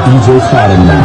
DJ Spider-Man.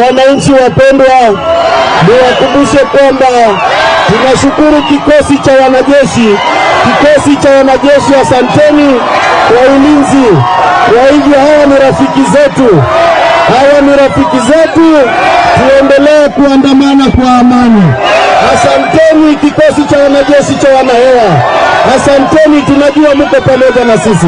Wananchi wapendwa, niwakumbushe kwamba tunashukuru kikosi cha wanajeshi, asanteni kwa ulinzi. Kwa hivyo hawa ni rafiki zetu, tuendelee kuandamana kwa amani. Asanteni kikosi cha wanajeshi cha wanahewa, asanteni, tunajua mko pamoja na sisi.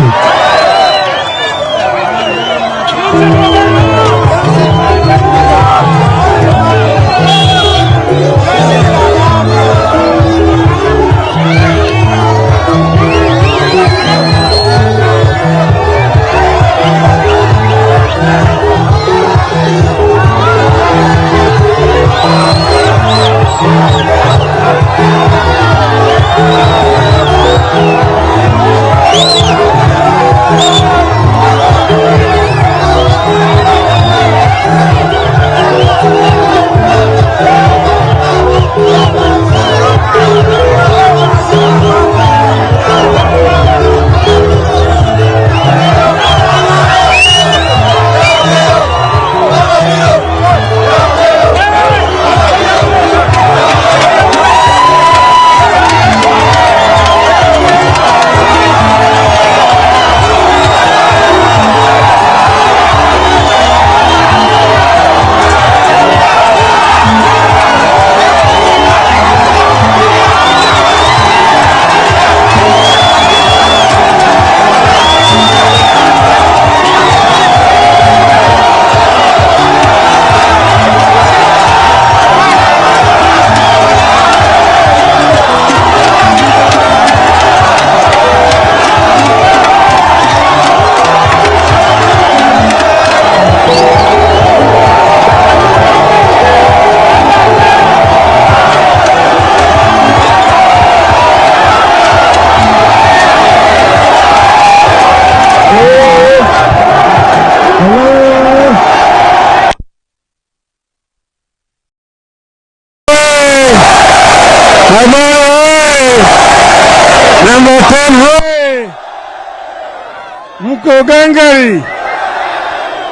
Mko gangari,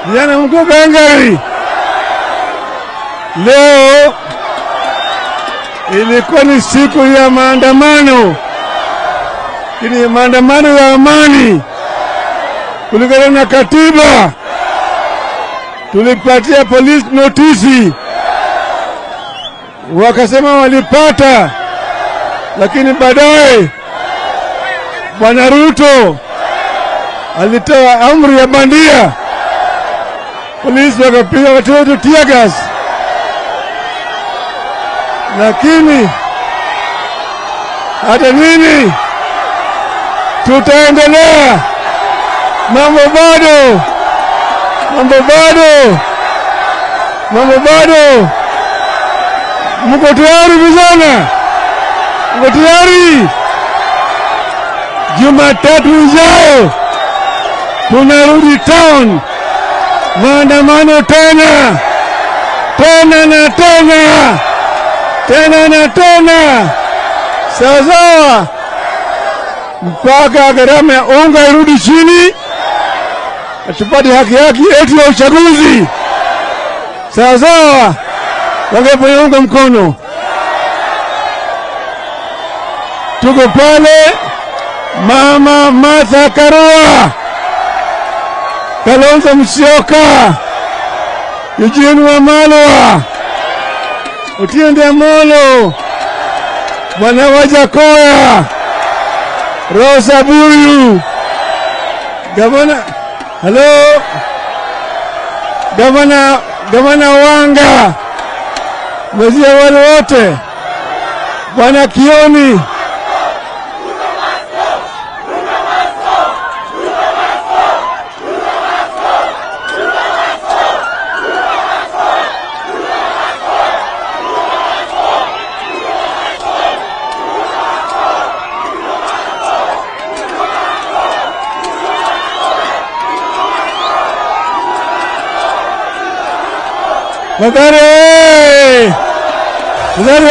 vijana mko gangari. Leo ilikuwa ni siku ya maandamano, ni maandamano ya amani kulingana na katiba. Tulipatia polisi notisi, wakasema walipata, lakini baadaye Bwana Ruto alitoa amri ya bandia, polisi wakapiga watu wote tear gas. Lakini hata nini, tutaendelea, mambo bado. Mko tayari vijana? Mko tayari? Jumatatu ijayo tunarudi town, maandamano tena na tena, sawa, mpaka gharama ya unga irudi chini, tupate haki yetu ya uchaguzi. Sawa, wangepe unga mkono. Tuko pale, Mama Martha Karua, Kalonzo Musyoka, Eugene Wamalwa, Otiende Amolo, Bwana Wajakoya, Rosa Buyu, Gavana Wanga, wazee wale wote, Bwana Kioni, Magare! Vijana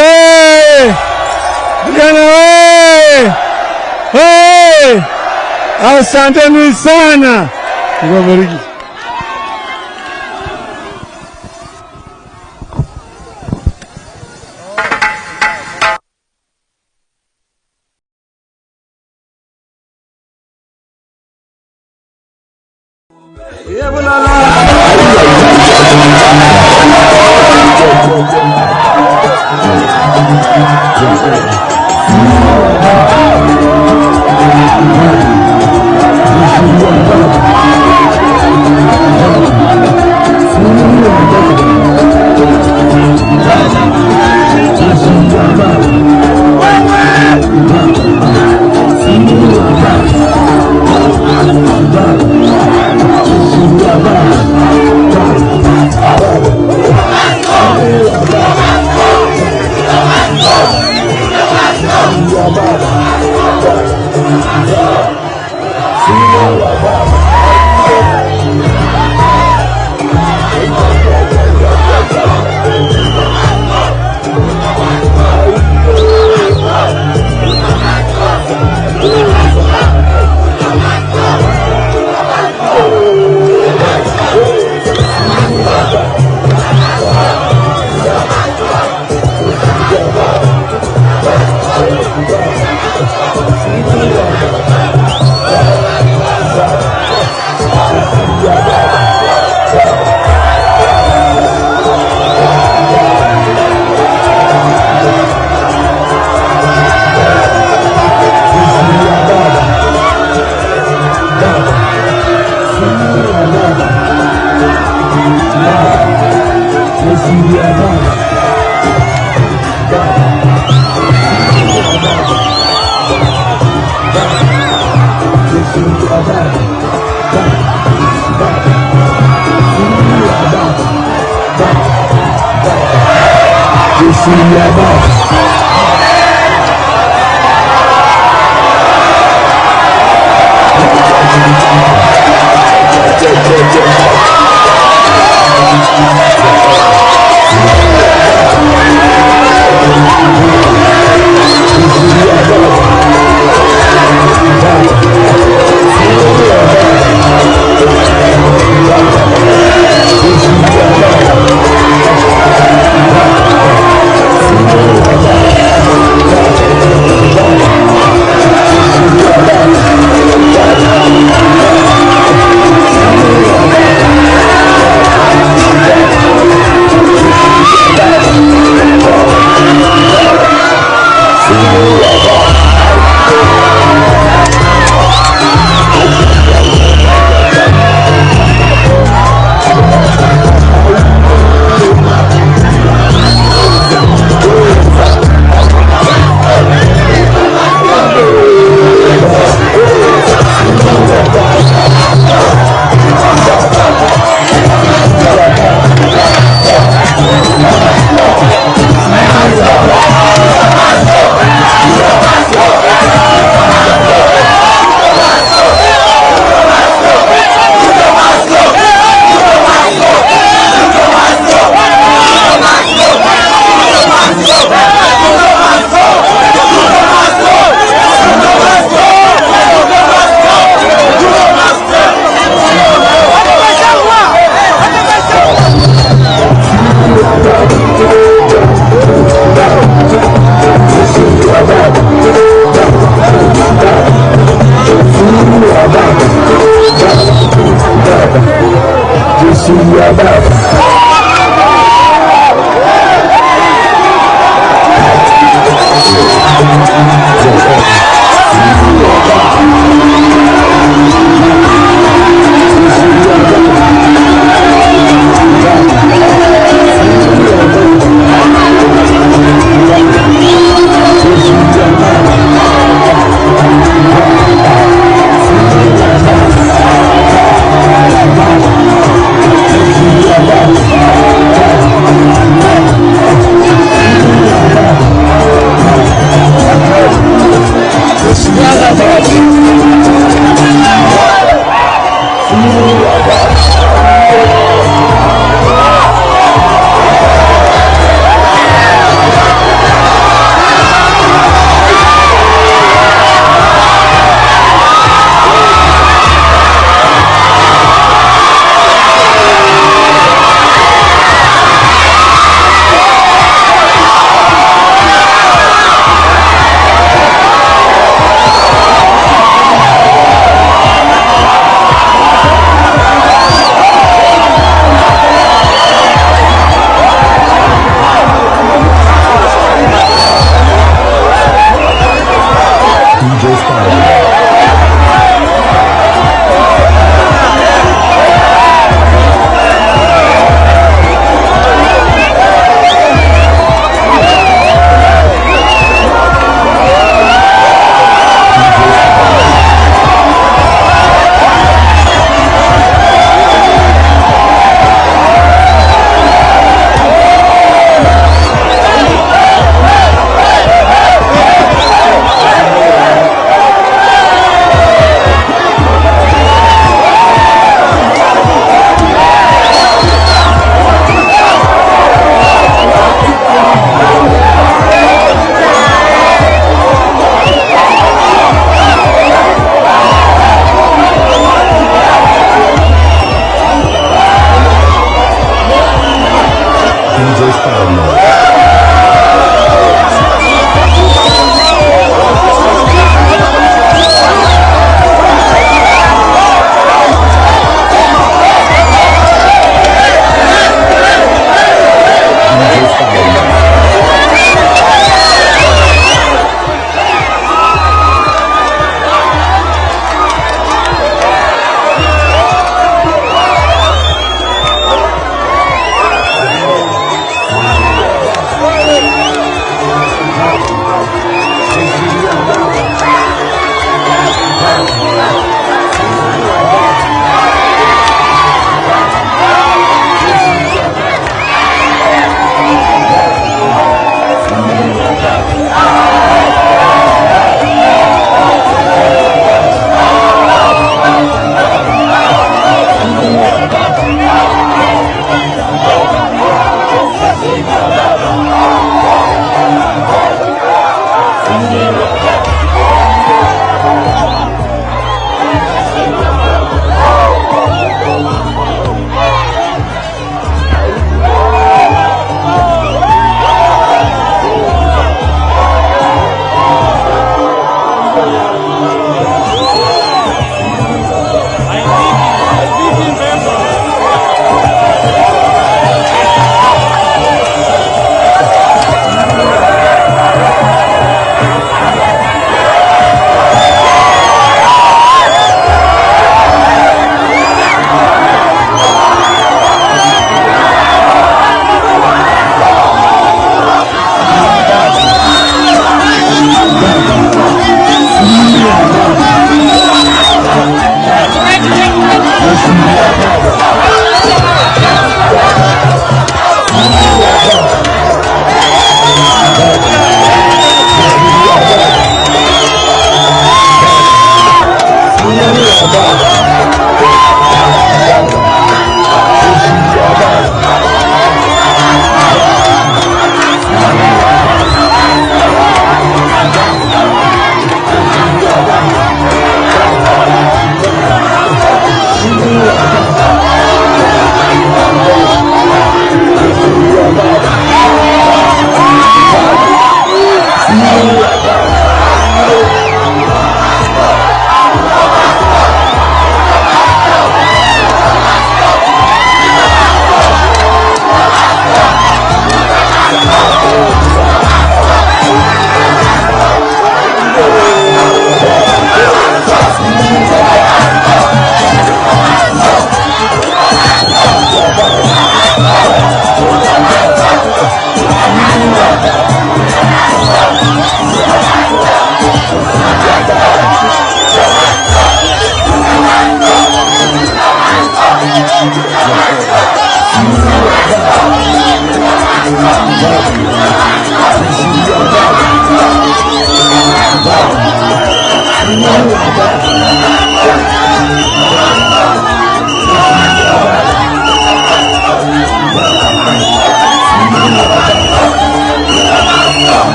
hey! Asanteni sana. Kubariki.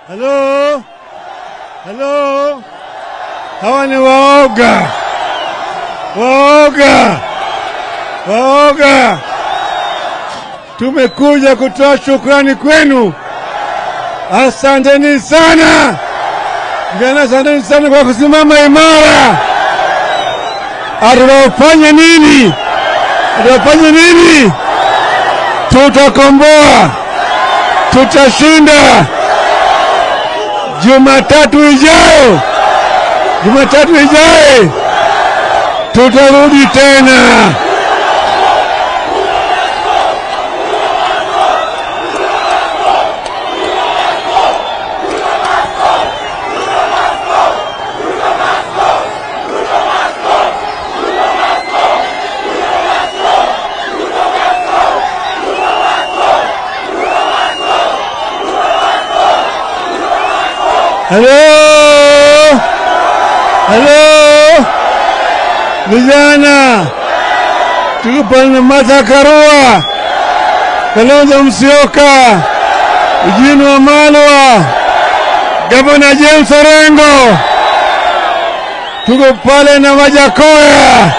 Hello? Hello? Hawa ni waoga. Waoga. Waoga. Tumekuja kutoa shukrani kwenu. Asanteni sana. Vijana, asanteni sana kwa kusimama imara. Atawafanya nini? Atawafanya nini? Tutakomboa. tutashinda. Jumatatu ijayo tutarudi tena. Halo, vijana, tuko pale na Martha Karua, Kalonzo Musyoka, Eugene Wamalwa, Gavana James Orengo, tuko pale na Wajackoya,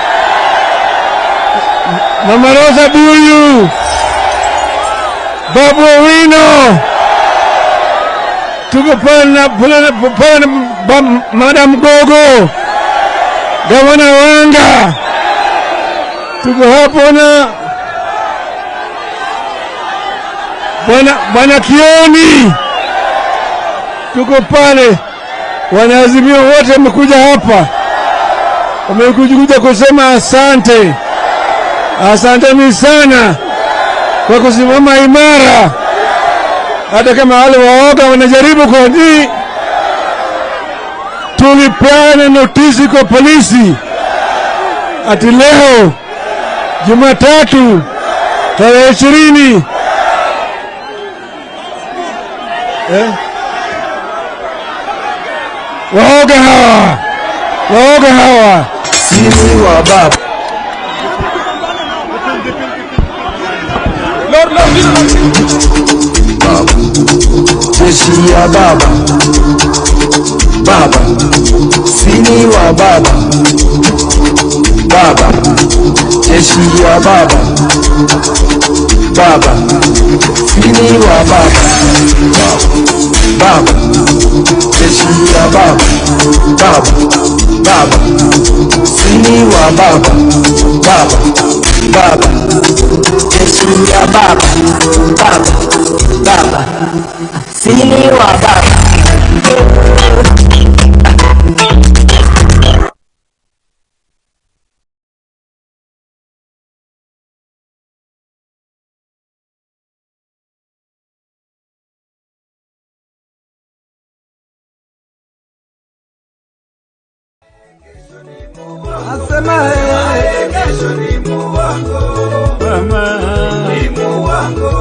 Mama Rosa Buyu, Babu Owino, tuko pale na Madam Gogo, Gavana Wanga, tuko hapo na Bwana Kioni, tuko pale. Wanaazimio wote wamekuja hapa, wamekuja kusema asante. Asanteni sana kwa kusimama imara, hata kama wale waoga wanajaribu kwa nini. Tulipeana notisi kwa polisi ati leo Jumatatu tarehe 20 waoga hawa Sisi wa baba. Jeshi ya baba. Baba. Sini wa baba. Baba. Jeshi ya baba. Baba. Sini wa baba. Baba. Jeshi ya baba. Baba. Baba. Sini wa baba. Baba. Baba. Jeshi ya baba. Baba. Baba. Sini wa baba. Asema kesho ni muwango, mama ni muwango.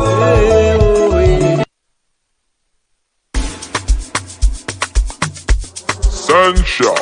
Sunshine.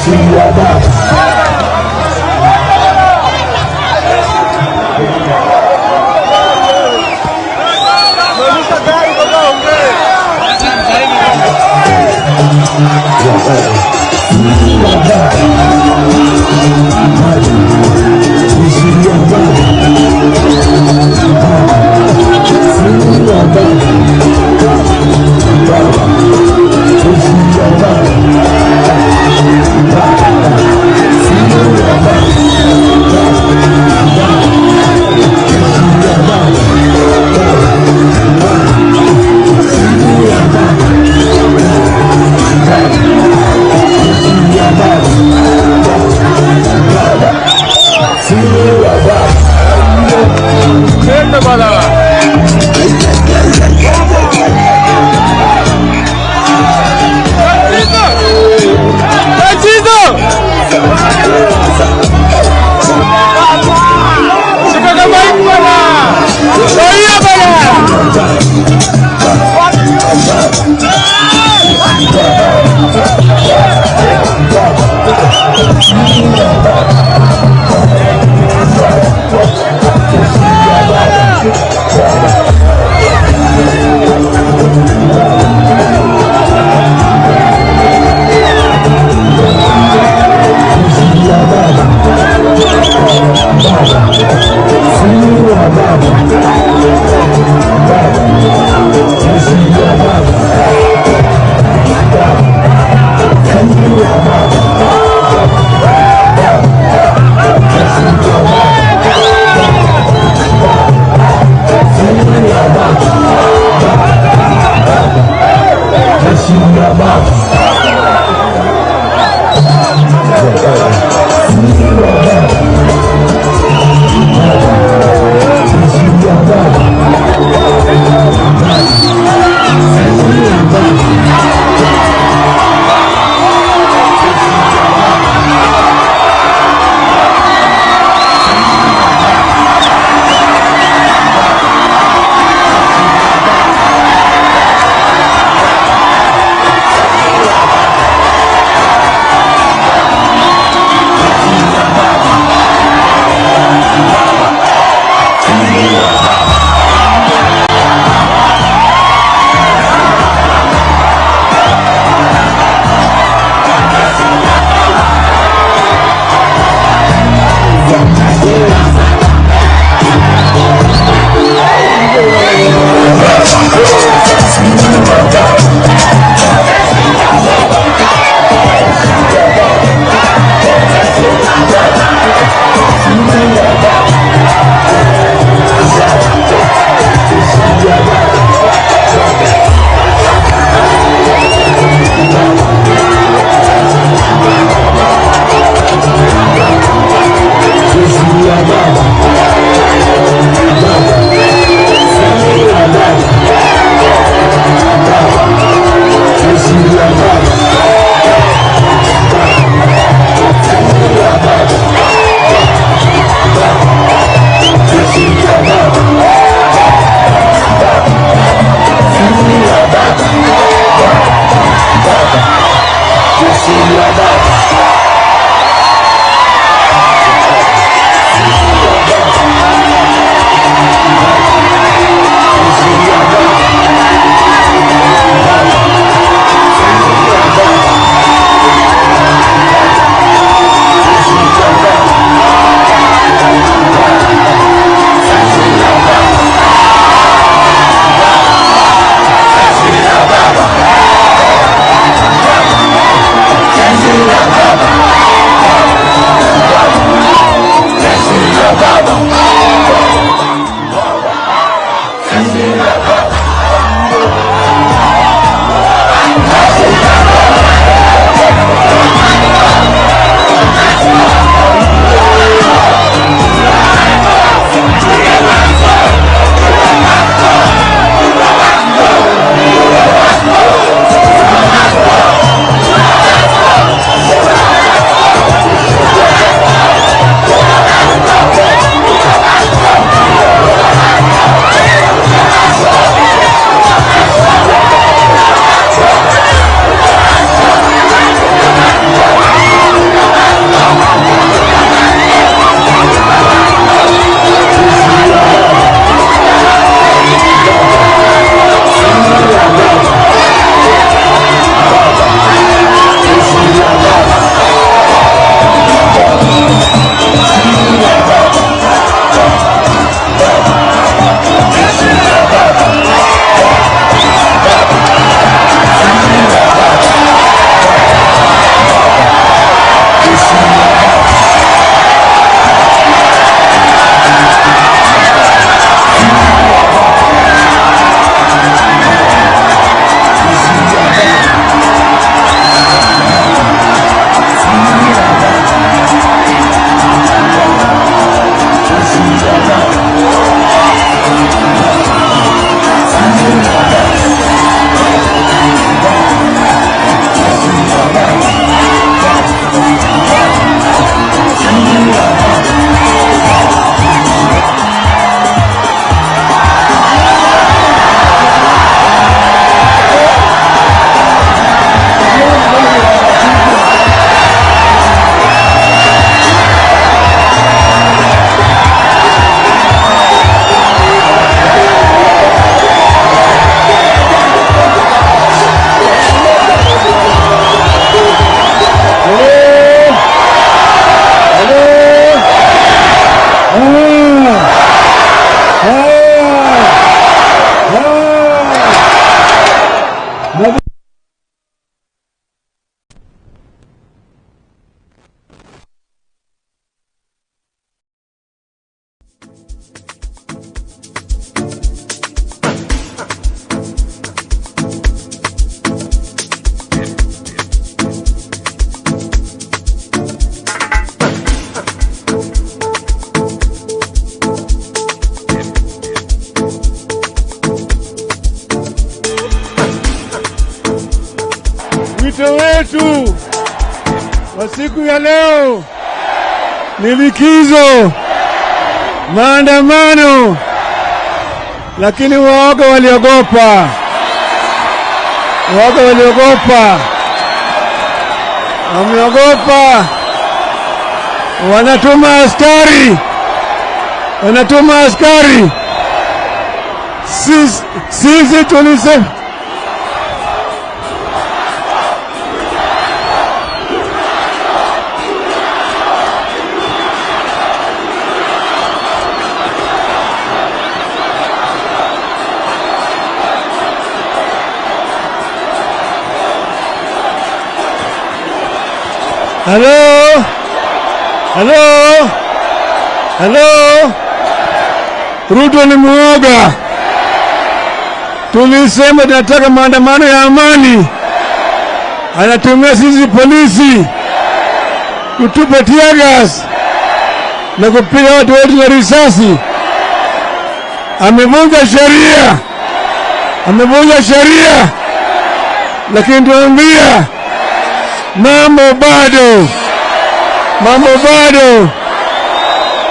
See you Kwa siku ya leo ni likizo, maandamano, lakini waoga waliogopa. Wameogopa, wanatuma askari. Sisi tulisema Hello. Ruto ni muoga. Tulisema tunataka maandamano ya amani. Anatumia sisi polisi kutupa tear gas na kupiga watu wetu na risasi. Amevunja sheria. Lakini tuambia mambo bado.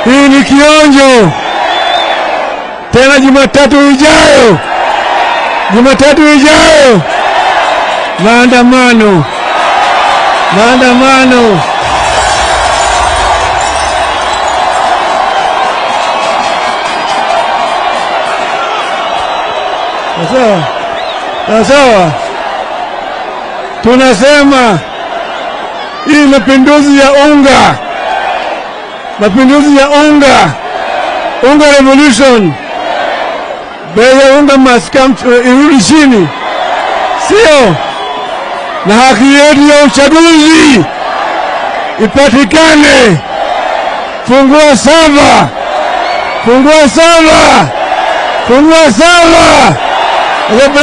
Hii ni kionjo. Tena Jumatatu ijayo maandamano. Sawa. Tunasema hii mapinduzi ya unga revolution. Bei ya unga must come irudi chini, sio? Na haki yetu ya uchaguzi ipatikane. Fungua sava.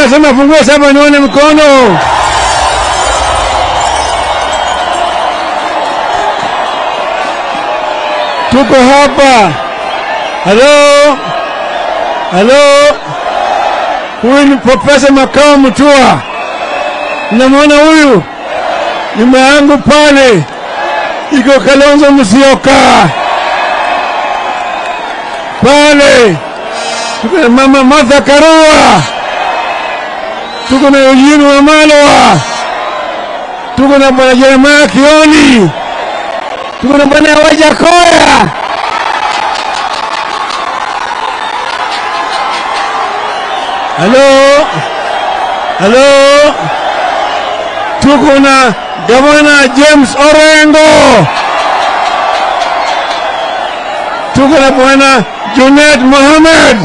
Nasema fungua sava, nione mkono. Tuko hapa. Hello. Huyu ni Profesa Makao Mutua. Namwona huyu nyuma yangu pale, iko Kalonzo Musyoka pale. Tuko na Mama Martha Karua, tuko na Eugene Wamalwa, tuko na Bwana Jeremiah Kioni, tuko na Bwana Wajakoya. Hello. Tuko na Gavana James Orengo, tuko na Bwana Junet Mohamed,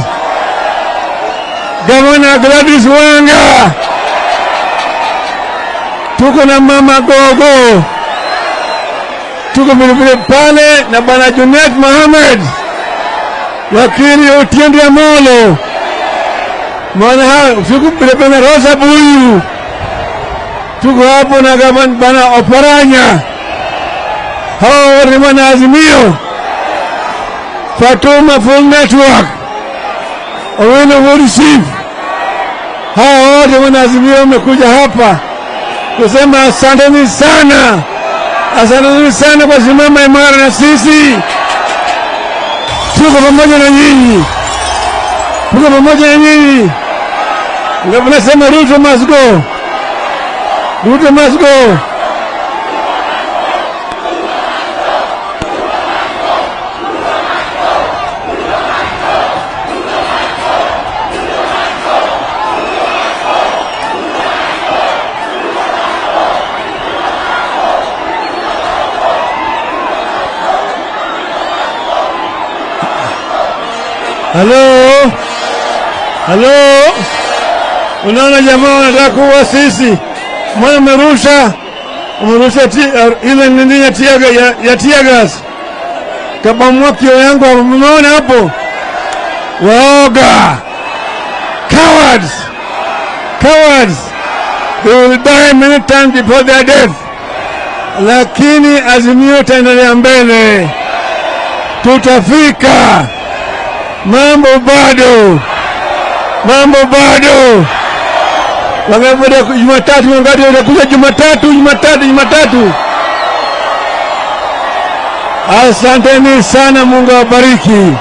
Gavana Gladys Wanga, tuko na Mama Gogo, tuko vile pale na Bwana Junet Mohamed, wakili Otiende Amolo, mwana tuko vile na Rosa Buyu, tuko hapo na Gavana Bwana Oparanya. Hao ni wana Azimio, Fatuma Full Network, Owino Worship. Hao wote wana Azimio wamekuja hapa kusema asanteni sana kwa simama imara na sisi. Tuko pamoja na nyinyi. Ndio tunasema Ruto must go. Hello. Unaona jamaa wanataka kuwa sisi. Mwana umerusha ile nini ya tear gas. Kabamua kio yangu, umeona hapo? Waoga. Cowards. They will die many times before their death. Lakini Azimio itaendelea mbele. Tutafika. Mambo bado. Wangapi Jumatatu, wangapi watakuja Jumatatu. Asanteni sana, Mungu awabariki.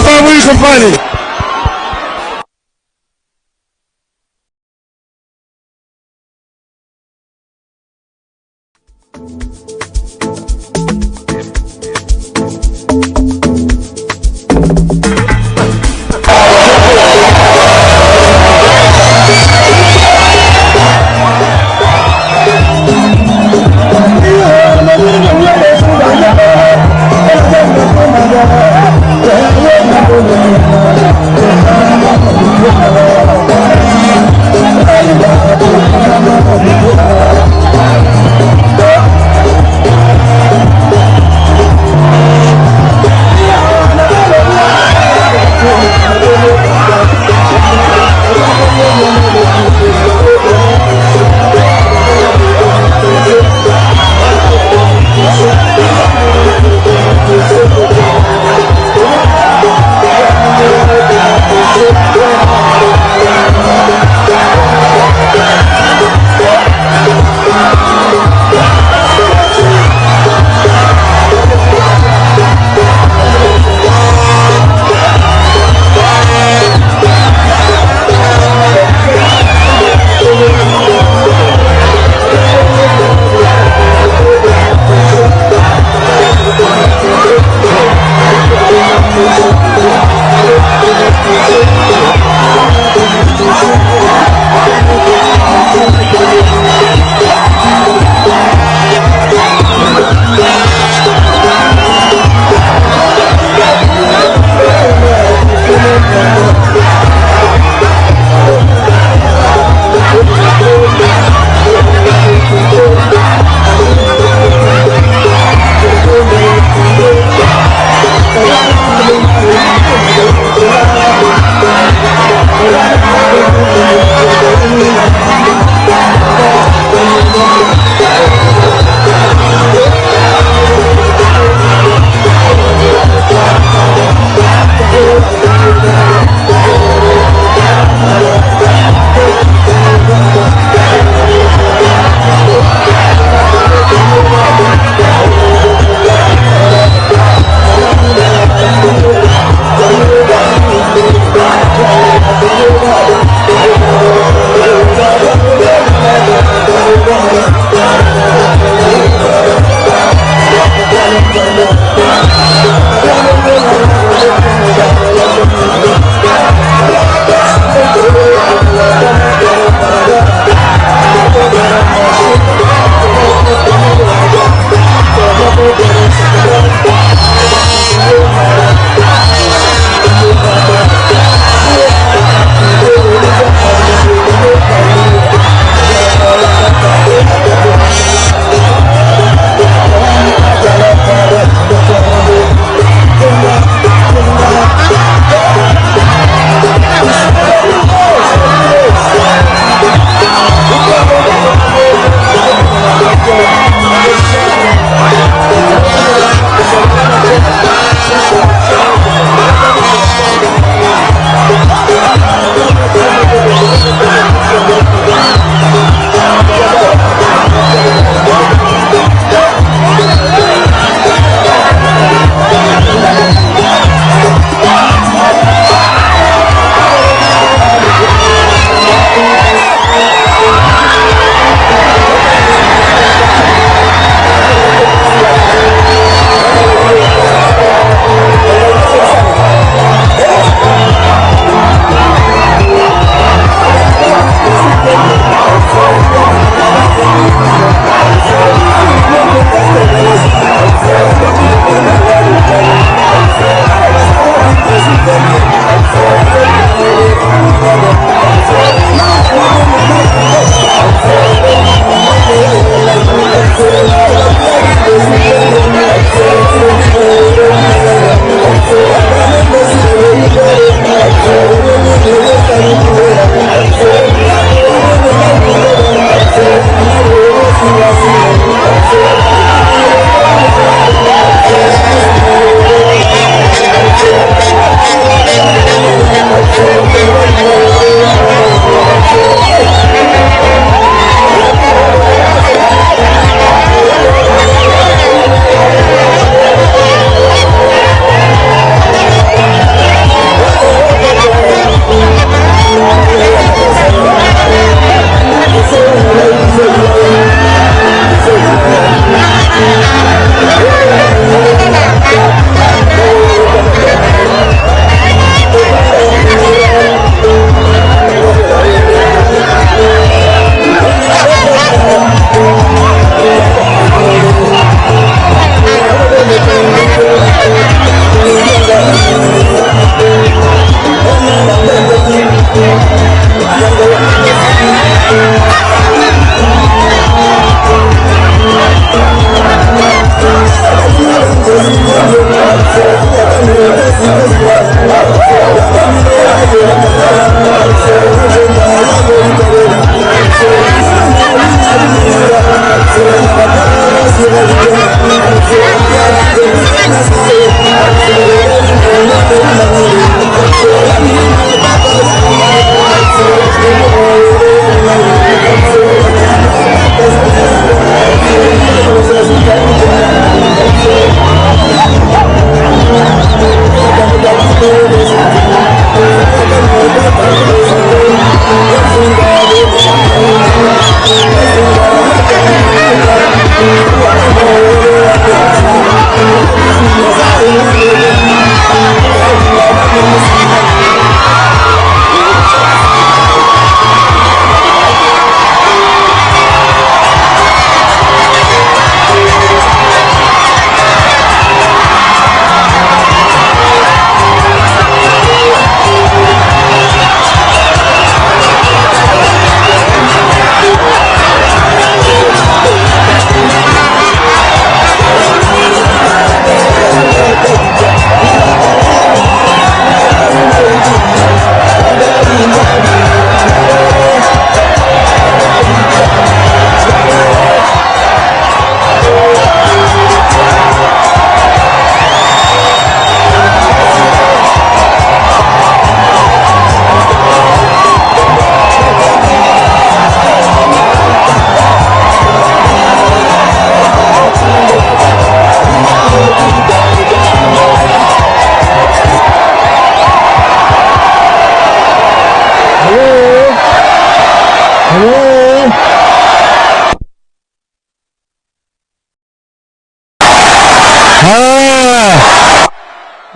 Babu yuko pale.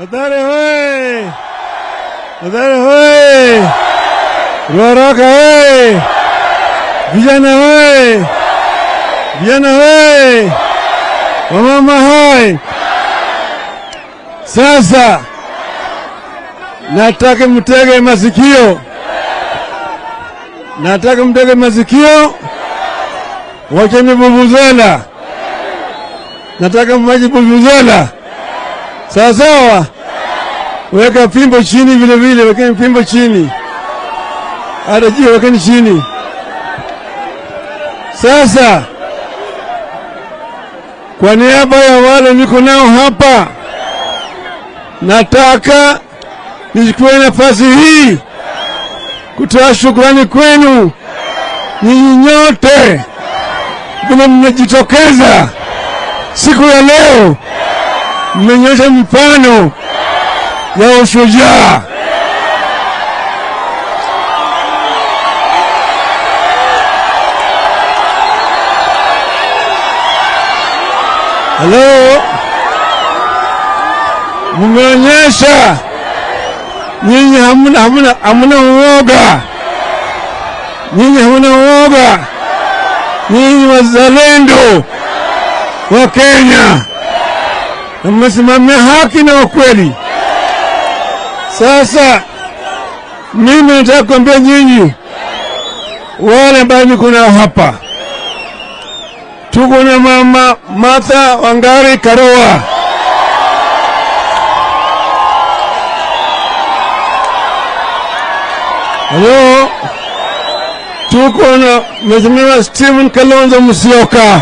Mathare hoye! Mathare hoye! Ruaraka hoye! Vijana hoye! Vijana hoye! Wamama hoye! Sasa nataka mtege masikio. Nataka mtege masikio. Wacheni vuvuzela. Nataka mwache vuvuzela. Sawa sawa. Weka fimbo chini vile vile, wekeni fimbo chini. Hata jio wekeni chini. Sasa kwa niaba ya wale niko nao hapa, nataka nichukue nafasi hii kutoa shukrani kwenu nyinyi nyote vile mmejitokeza siku ya leo. Mmeonyesha mfano ya ushujaa. Hello, mmeonyesha nyinyi hamuna uoga. Nyinyi hamuna uoga. Nyinyi wazalendo wa Kenya, mmesimamia haki na ukweli. Sasa mimi nataka kuambia nyinyi wale ambao niko nao hapa, tuko na Mama Martha Wangari Karua. Hello, tuko na Mheshimiwa Stephen Kalonzo Musyoka.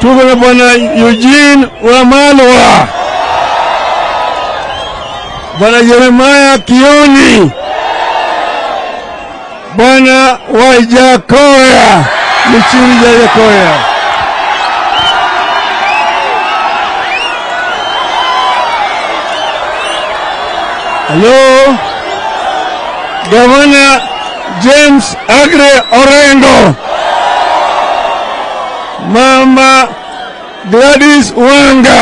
Tuko na Bwana Eugene Wamalwa, Bwana Jeremiah Kioni, Bwana Wajakoya, Mchiri Wajakoya. Hello, Governor James Agre Orengo, Mama Gladys Wanga,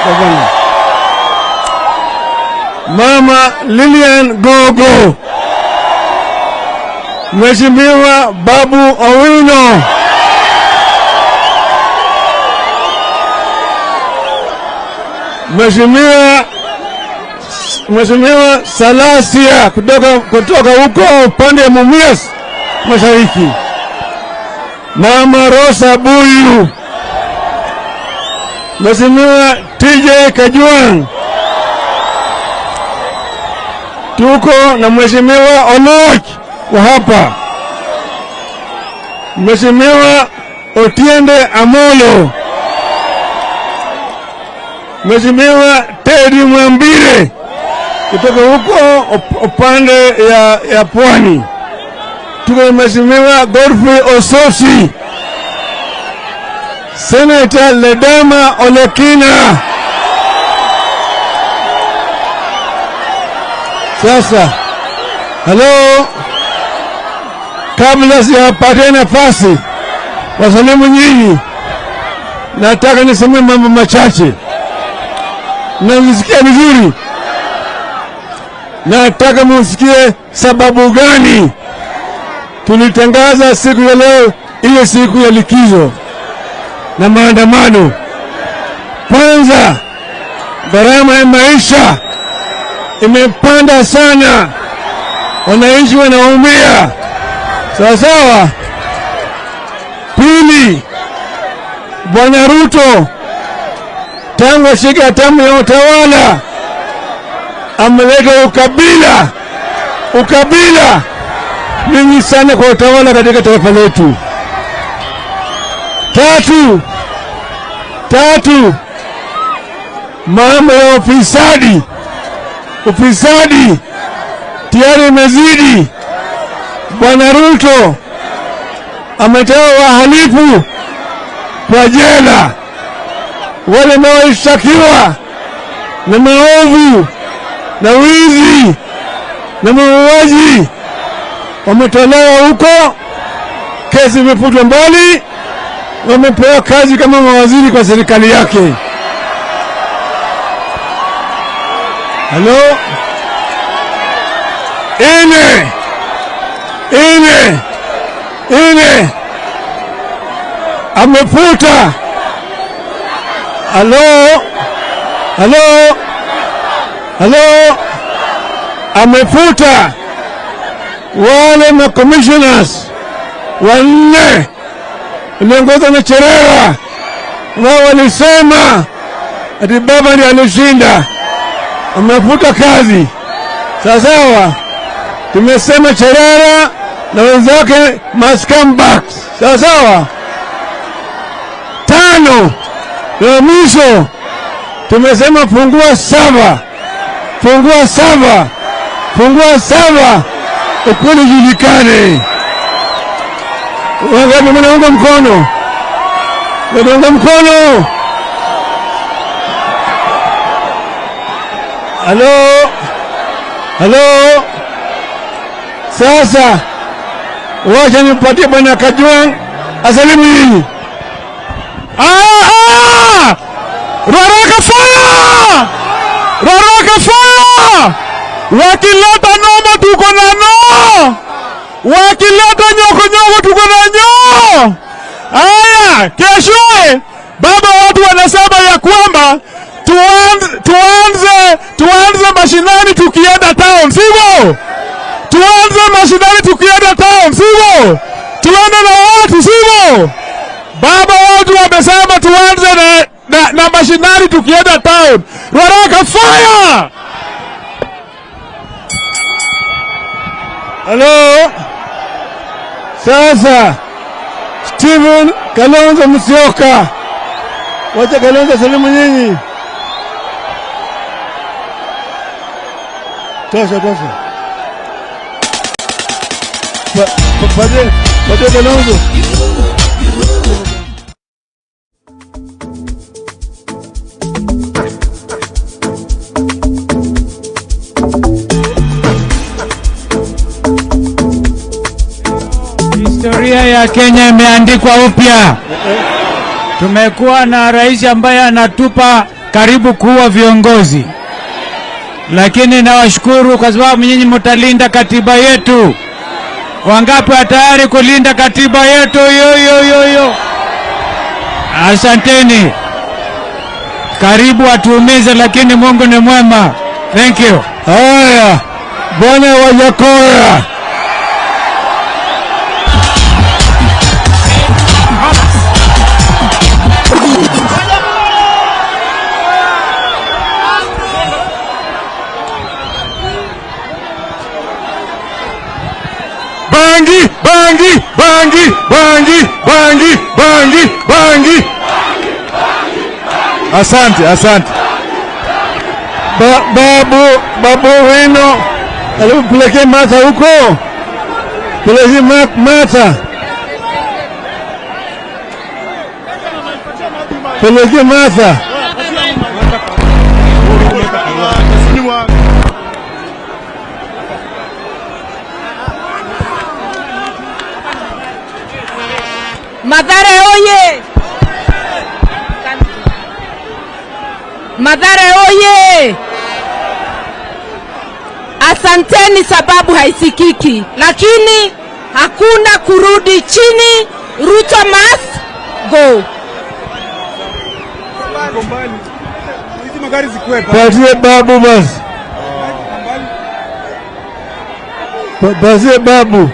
Governor, Mama Lilian Gogo, Mheshimiwa Babu Owino, Mheshimiwa Salasia kutoka huko upande wa Mumias Mashariki, Mama Rosa Buyu, Mheshimiwa TJ Kajwang, tuko na Mheshimiwa Oloch wa hapa, Mheshimiwa Otiende Amolo, Mheshimiwa Teddy Mwambire kutoka huko upande ya Pwani, tuko na Mheshimiwa Godfrey Ososi, Senator Ledama Olekina. Sasa, hello, kabla sijapatia nafasi wasalimu nyinyi, nataka niseme mambo machache. Mnasikia vizuri? Nataka msikie sababu gani tulitangaza siku ya leo ile siku ya likizo na maandamano. Kwanza, gharama ya maisha imepanda sana, wananchi wanaumia. Sawa sawa. Pili, Bwana Ruto tangu ashike hatamu ya utawala ameleta ukabila mingi sana kwa utawala katika taifa letu. Tatu, mambo ya ufisadi tayari imezidi. Bwana Ruto ametoa wahalifu kwa jela, wale wanaoshtakiwa na maovu na wizi na mauaji wametolewa huko, kesi imefutwa mbali, wamepewa kazi kama mawaziri kwa serikali yake. Halo? Ine amefuta. Halo? Amefuta wale commissioners wanne waliongozwa na Cherera, wao walisema ati baba ndiye alishinda. Amefuta kazi. Sawa. Tumesema Cherera na wenzake must come back. Sawa. 5 na mwisho tumesema fungua 7. Ukweli julikane. Wangapi mnaunga mkono? Halo? Sasa wacha nipatie bwana Kajwang asalimu nyinyi. Raraka fire! Wakileta noma tuko na no! Wakileta nyoko tuko na nyo! Aya, kesho baba watu wanasema ya kwamba tuanze mashinani tukienda town, sivyo? Tuende na watu, sivyo? Baba watu wamesema tuanze na mashinani tukienda town. Raraka fire! Halo? Sasa Stephen Kalonzo Musyoka, wacha Kalonzo salimu nyinyi. Tosha. Padre Kalonzo. Historia ya Kenya imeandikwa upya. Tumekuwa na rais ambaye anatupa karibu kuwa viongozi, lakini nawashukuru kwa sababu nyinyi mtalinda katiba yetu. Wangapi wa tayari kulinda katiba yetu? Yo. Asanteni. Karibu atuumize, lakini Mungu ni mwema. Thank you. Haya, bwana Wajakoya. Bangi. Asante. Babu wino alipelekea Martha huko. Pelekea Martha. Mathare oye! Asanteni sababu haisikiki, lakini hakuna kurudi chini. Ruto must go. Pazie babu basi. Pazie babu.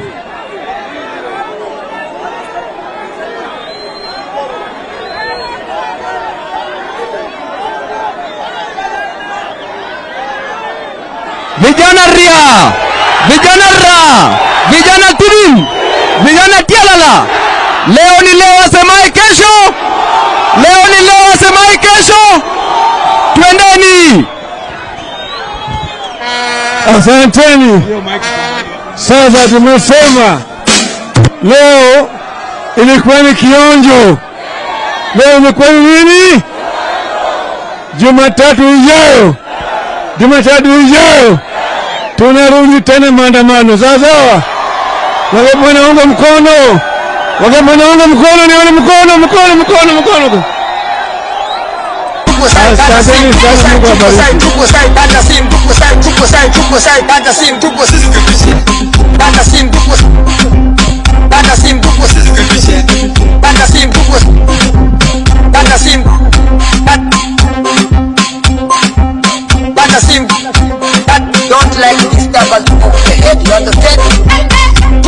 Vijana tirim, vijana tialala. Leo ni leo, asemai kesho. Twendeni. Asanteni. Sasa tumesema leo ilikuwa ni kionjo. Leo ilikuwa ni nini? Jumatatu ijayo tunarudi tena maandamano. Sawa. Wangapi wanaunga mkono? Nione mkono. Asanteni sana, Mungu awabariki. Don't like disturbance of the head, you understand?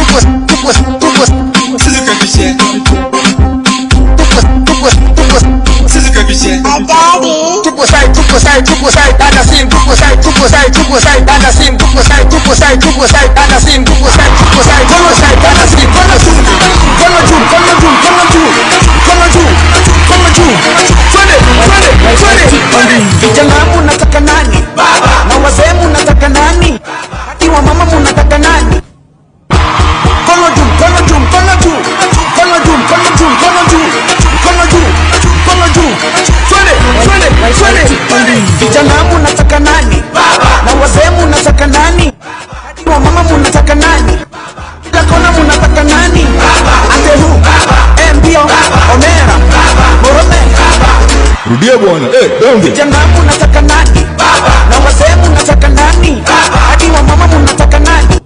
Vijana munataka nani? Na wazee munataka nani? Hadi wa mama munataka nani? Mkono juu, mkono juu, mkono juu. Mkono juu, mkono juu, mkono juu. Mkono juu, mkono juu. Twende, twende, twende. Vijana munataka nani? Na wazee munataka nani? Hadi wa mama munataka nani? Kila kona munataka nani? Atehu, Mbio, Omera, Morome. Rudia bwana. Donge. Vijana munataka nani? Na wazee munataka nani? Hadi wa mama munataka nani?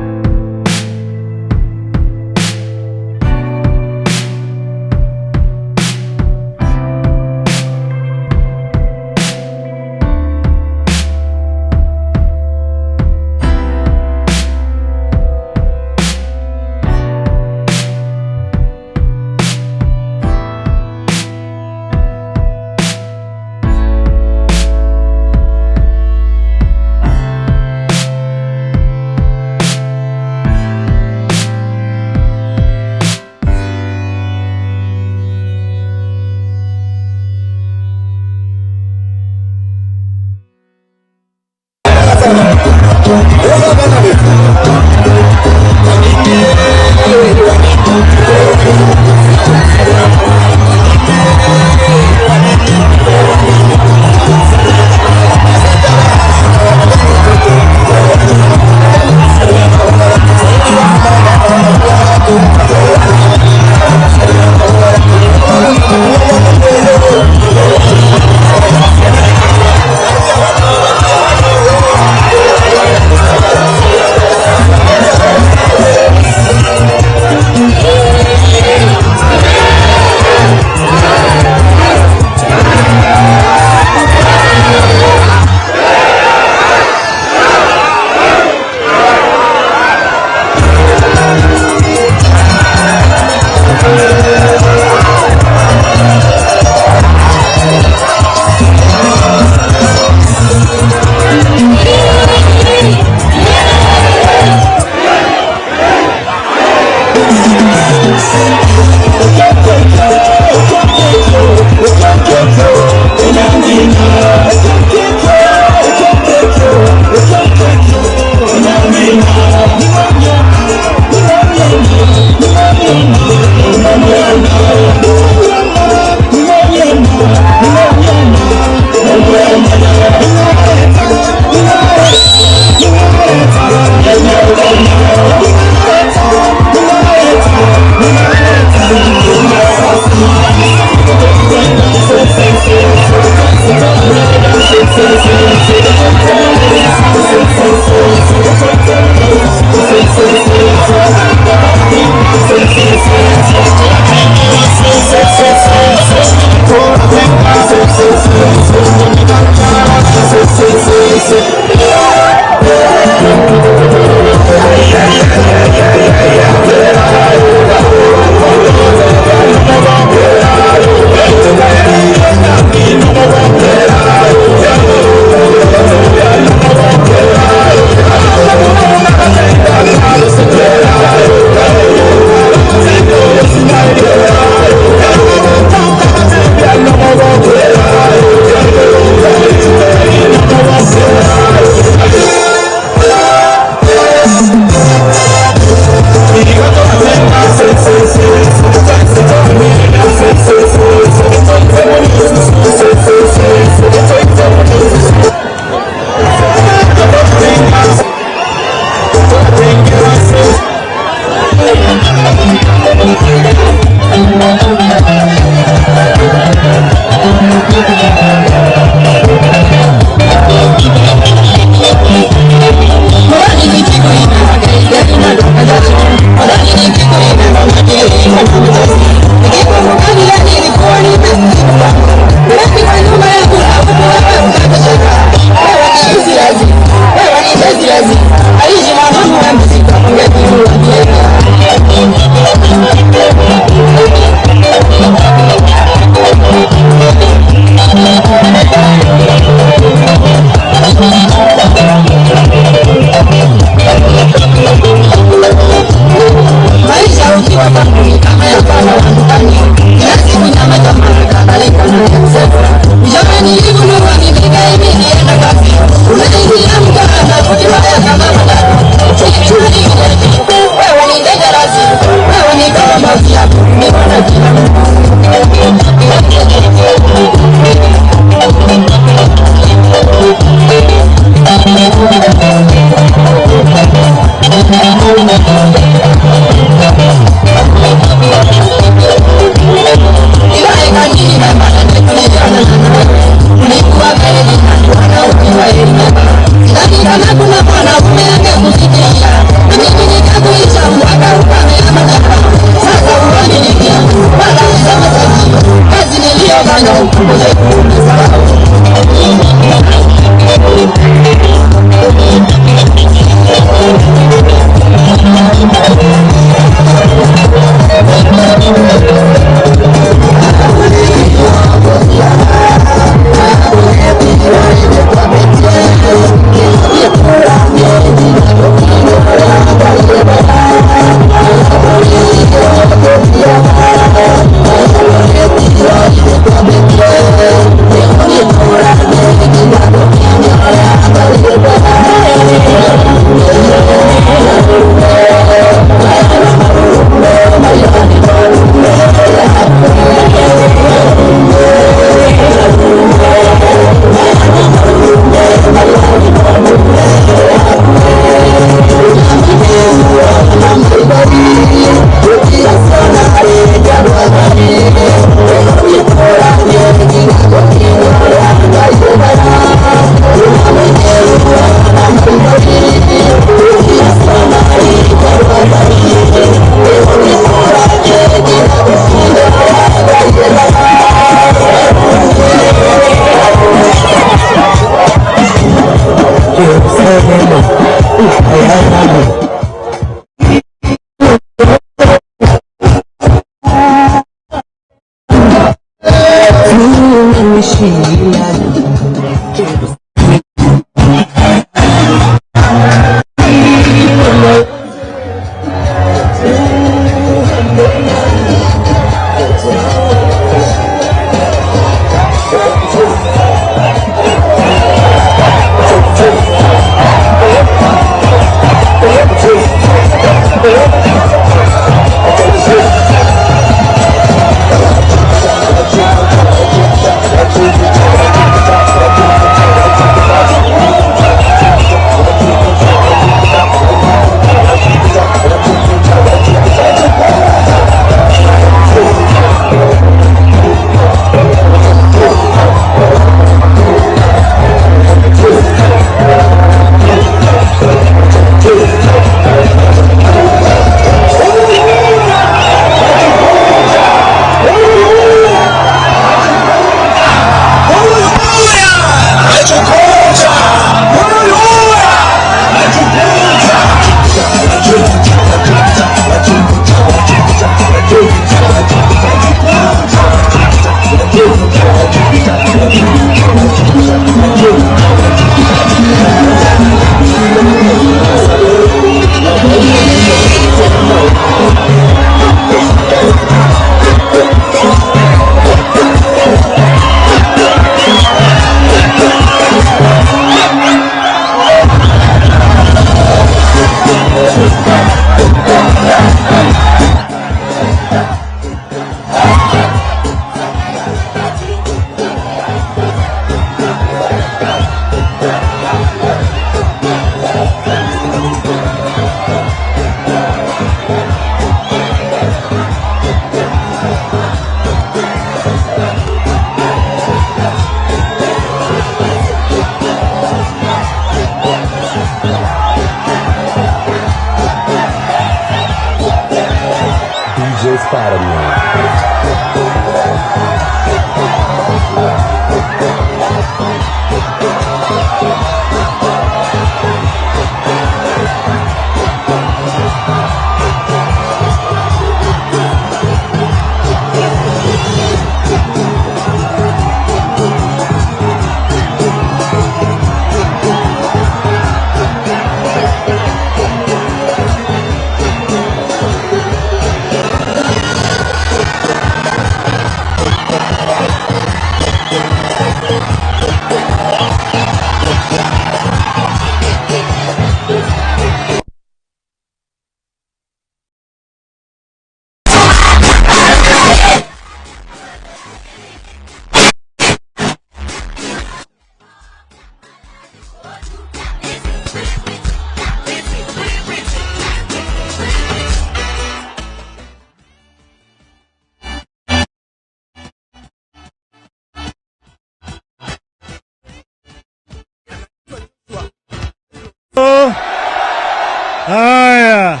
Haya,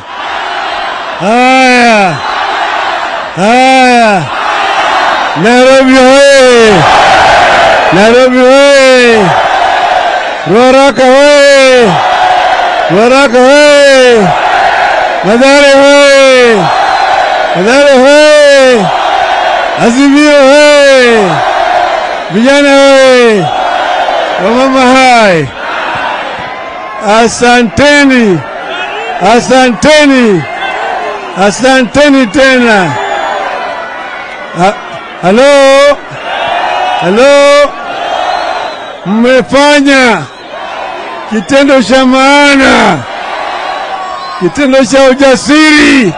haya, haya, Nairobi hoye! Nairobi hoye! Ruaraka hoye! Ruaraka hoye! Mathare hoye! Mathare hoye! Azimio hoye! Vijana hoye! Wamama hai! Asanteni! Asanteni! Asanteni tena! Halo? Halo? Mmefanya kitendo cha maana, kitendo cha ujasiri,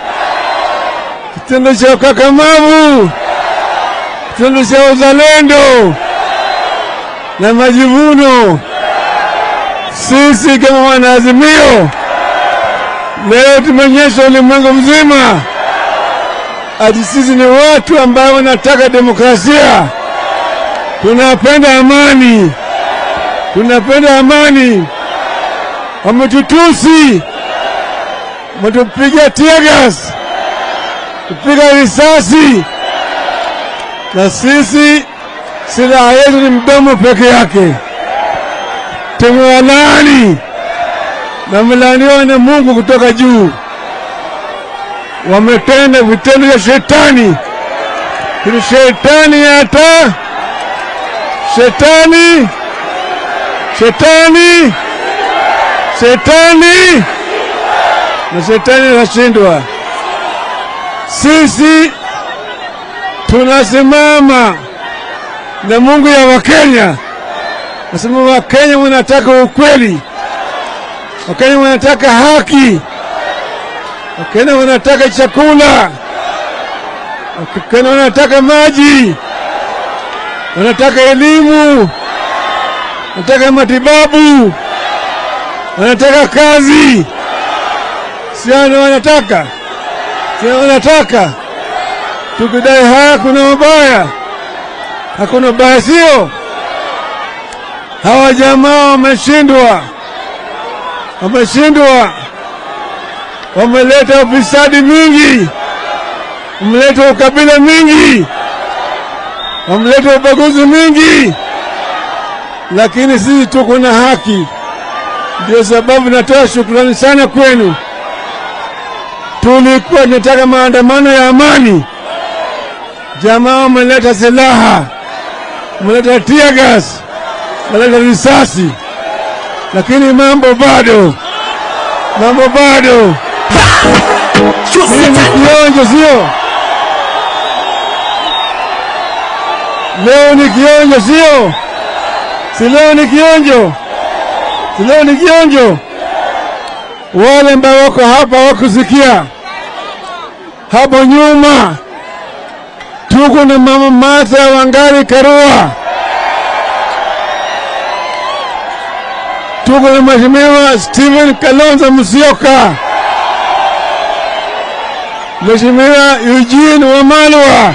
kitendo cha ukakamavu, kitendo cha uzalendo na majivuno. Sisi kama wanaazimio leo tumeonyesha ulimwengu mzima ati sisi ni watu ambao wanataka demokrasia. Tunapenda amani. Tunapenda amani. Wametutusi, wametupiga tear gas, kupiga risasi, na sisi silaha yetu ni mdomo peke yake. Tumewalaani na mlaaniwa na Mungu kutoka juu. Wametenda vitendo vya shetani. Kuna shetani hata shetani na shetani anashindwa. Sisi tunasimama na Mungu ya Wakenya. Nasema Wakenya wanataka ukweli, Wakenya wanataka haki, Wakenya wanataka chakula, Wakenya wanataka maji, wanataka elimu, wanataka matibabu, wanataka kazi. Sio wanataka, sio wanataka. Tukidai haya kuna mabaya, hakuna baya, sio? Hawa jamaa wameshindwa, wameleta ufisadi mingi, wameleta ukabila mingi, wameleta ubaguzi mingi, lakini sisi tuko na haki. Ndio sababu natoa shukrani sana kwenu. Tulikuwa tunataka maandamano ya amani, jamaa wameleta silaha, wameleta tear gas, wameleta risasi, lakini mambo bado. Mimi ni kionjo, sio? Leo ni kionjo, sio? Si leo ni kionjo? Si leo ni kionjo? Wale ambao wako hapa wakusikia, hapo nyuma tuko na Mama Martha Wangari Karua, tuko na Mheshimiwa Stephen Kalonzo Musyoka, Mheshimiwa Eugene Wamalwa,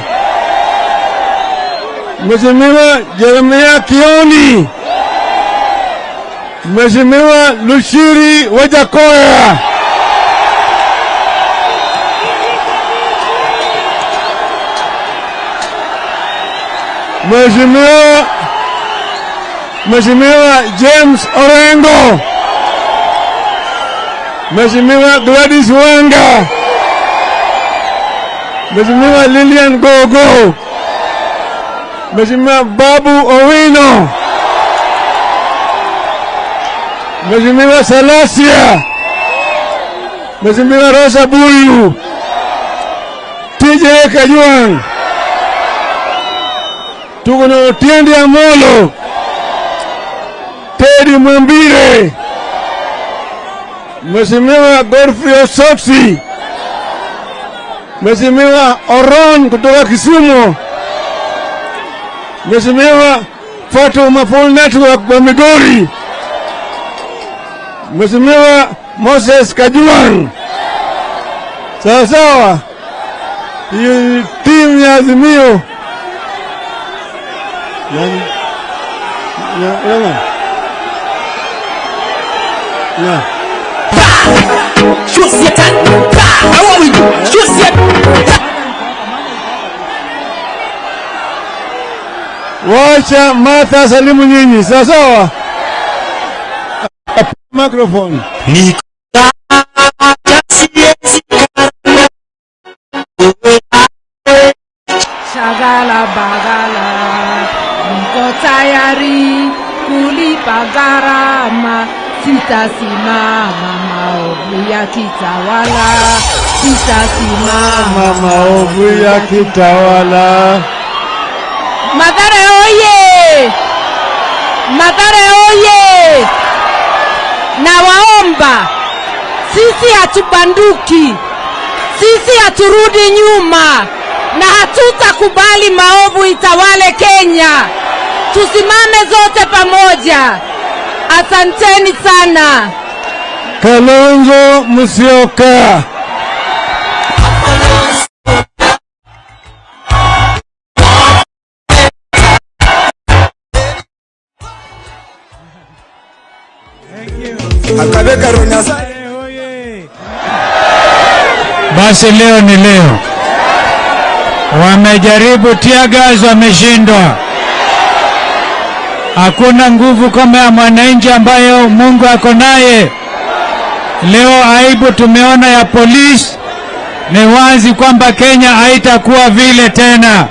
Mheshimiwa Jeremiah Kioni, Mheshimiwa Lushiri Wajakoya, Mheshimiwa James Orengo, Mheshimiwa Gladys Wanga, Mheshimiwa Lilian Gogo, Mheshimiwa Babu Owino, Mheshimiwa Salasia, Mheshimiwa Rosa Buyu, TJ Kajwang', tuko na Otiende Amolo, Teddy Mwambire, Mheshimiwa Godfrey Osotsi, Mheshimiwa Oron kutoka Kisumu, Mheshimiwa Fatuma Paul Network wa Migori, Mheshimiwa Moses Kajwang'. Sawa, hii timu ya Azimio Shoot Satan! How are we? Shoot Satan! Wacha Martha salimu nyinyi. Sawa sawa. Microphone. Shagala bagala, niko tayari kulipa gharama, sitasimama maovu ya kitawala, sitasimama maovu ya kitawala. Mathare oye! Mathare oye! Nawaomba, sisi hatubanduki, sisi haturudi nyuma, na hatutakubali maovu itawale Kenya. Tusimame zote pamoja. Asanteni sana. Kalonzo Musyoka. Basi leo ni leo. Wamejaribu tear gas, wameshindwa. Hakuna nguvu kama ya mwananchi ambayo Mungu ako naye. Leo aibu tumeona ya polisi, ni wazi kwamba Kenya haitakuwa vile tena.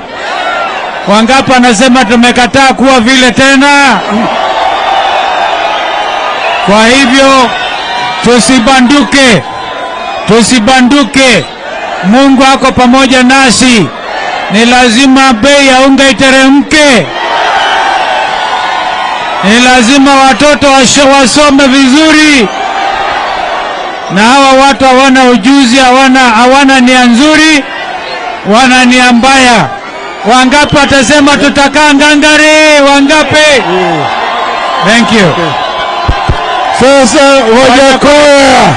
Wangapi anasema tumekataa kuwa vile tena? Kwa hivyo tusibanduke, tusibanduke. Mungu ako pamoja nasi. Ni lazima bei ya unga iteremke. Ni lazima watoto wasome vizuri. Na hawa watu hawana ujuzi, hawana nia nzuri, wana nia mbaya. Wangapi watasema tutakaa ngangari? Wangapi? Thank you. Sasa Wajakoya.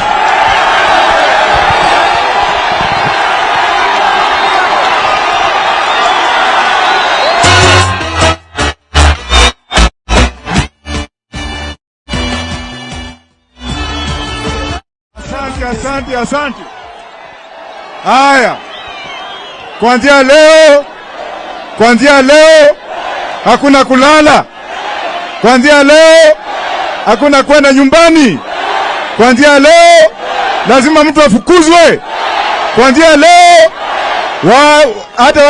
Asante. Haya. Kuanzia leo hakuna kulala. Kuanzia leo hakuna kwenda nyumbani. Kuanzia leo lazima mtu afukuzwe. Kuanzia leo hata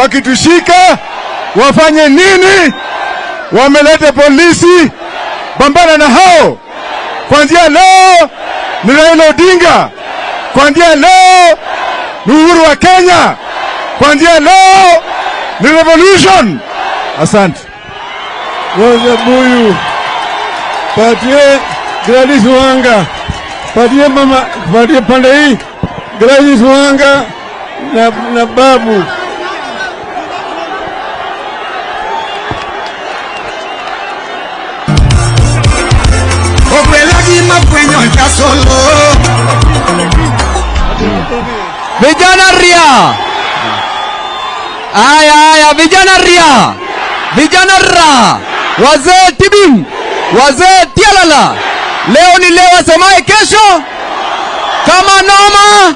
wakitushika wafanye nini? Wamelete polisi, bambana na hao. Kuanzia leo ni Raila Odinga. Kuanzia leo ni uhuru wa Kenya. Kuanzia leo ni revolution. Asante. Rosa Buyu. Patie Gladys Wanga. Patie mama, patie pande hii. Gladys Wanga na babu. Vijana ria. Aya, vijana ria. Vijana ra. Wazee tibim. Wazee tialala. Leo ni leo, asemaye kesho. Kama noma.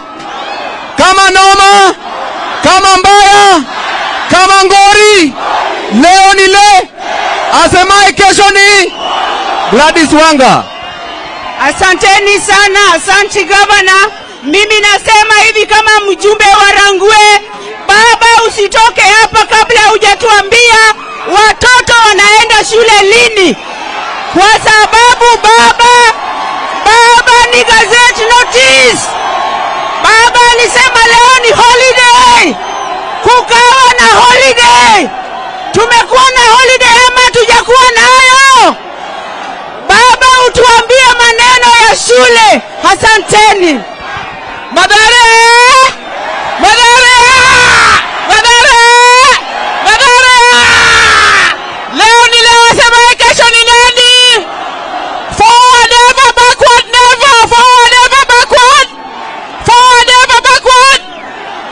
Kama mbaya. Kama ngori. Leo ni le. Asemaye kesho ni Gladys Wanga. Asanteni sana, asante gavana. Mimi nasema hivi kama mjumbe wa Rangwe, baba usitoke hapa kabla hujatuambia watoto wanaenda shule lini. Kwa sababu baba ni gazette notice. Baba alisema leo ni holiday. Kukawa na holiday. Tumekuwa na holiday ama tujakuwa nayo? Baba utuambie maneno ya shule. Asanteni. Mathare! Leo ni leo, asemaye kesho ni nani? Forward ever, backward never. Forward ever, backward. Forward ever, backward.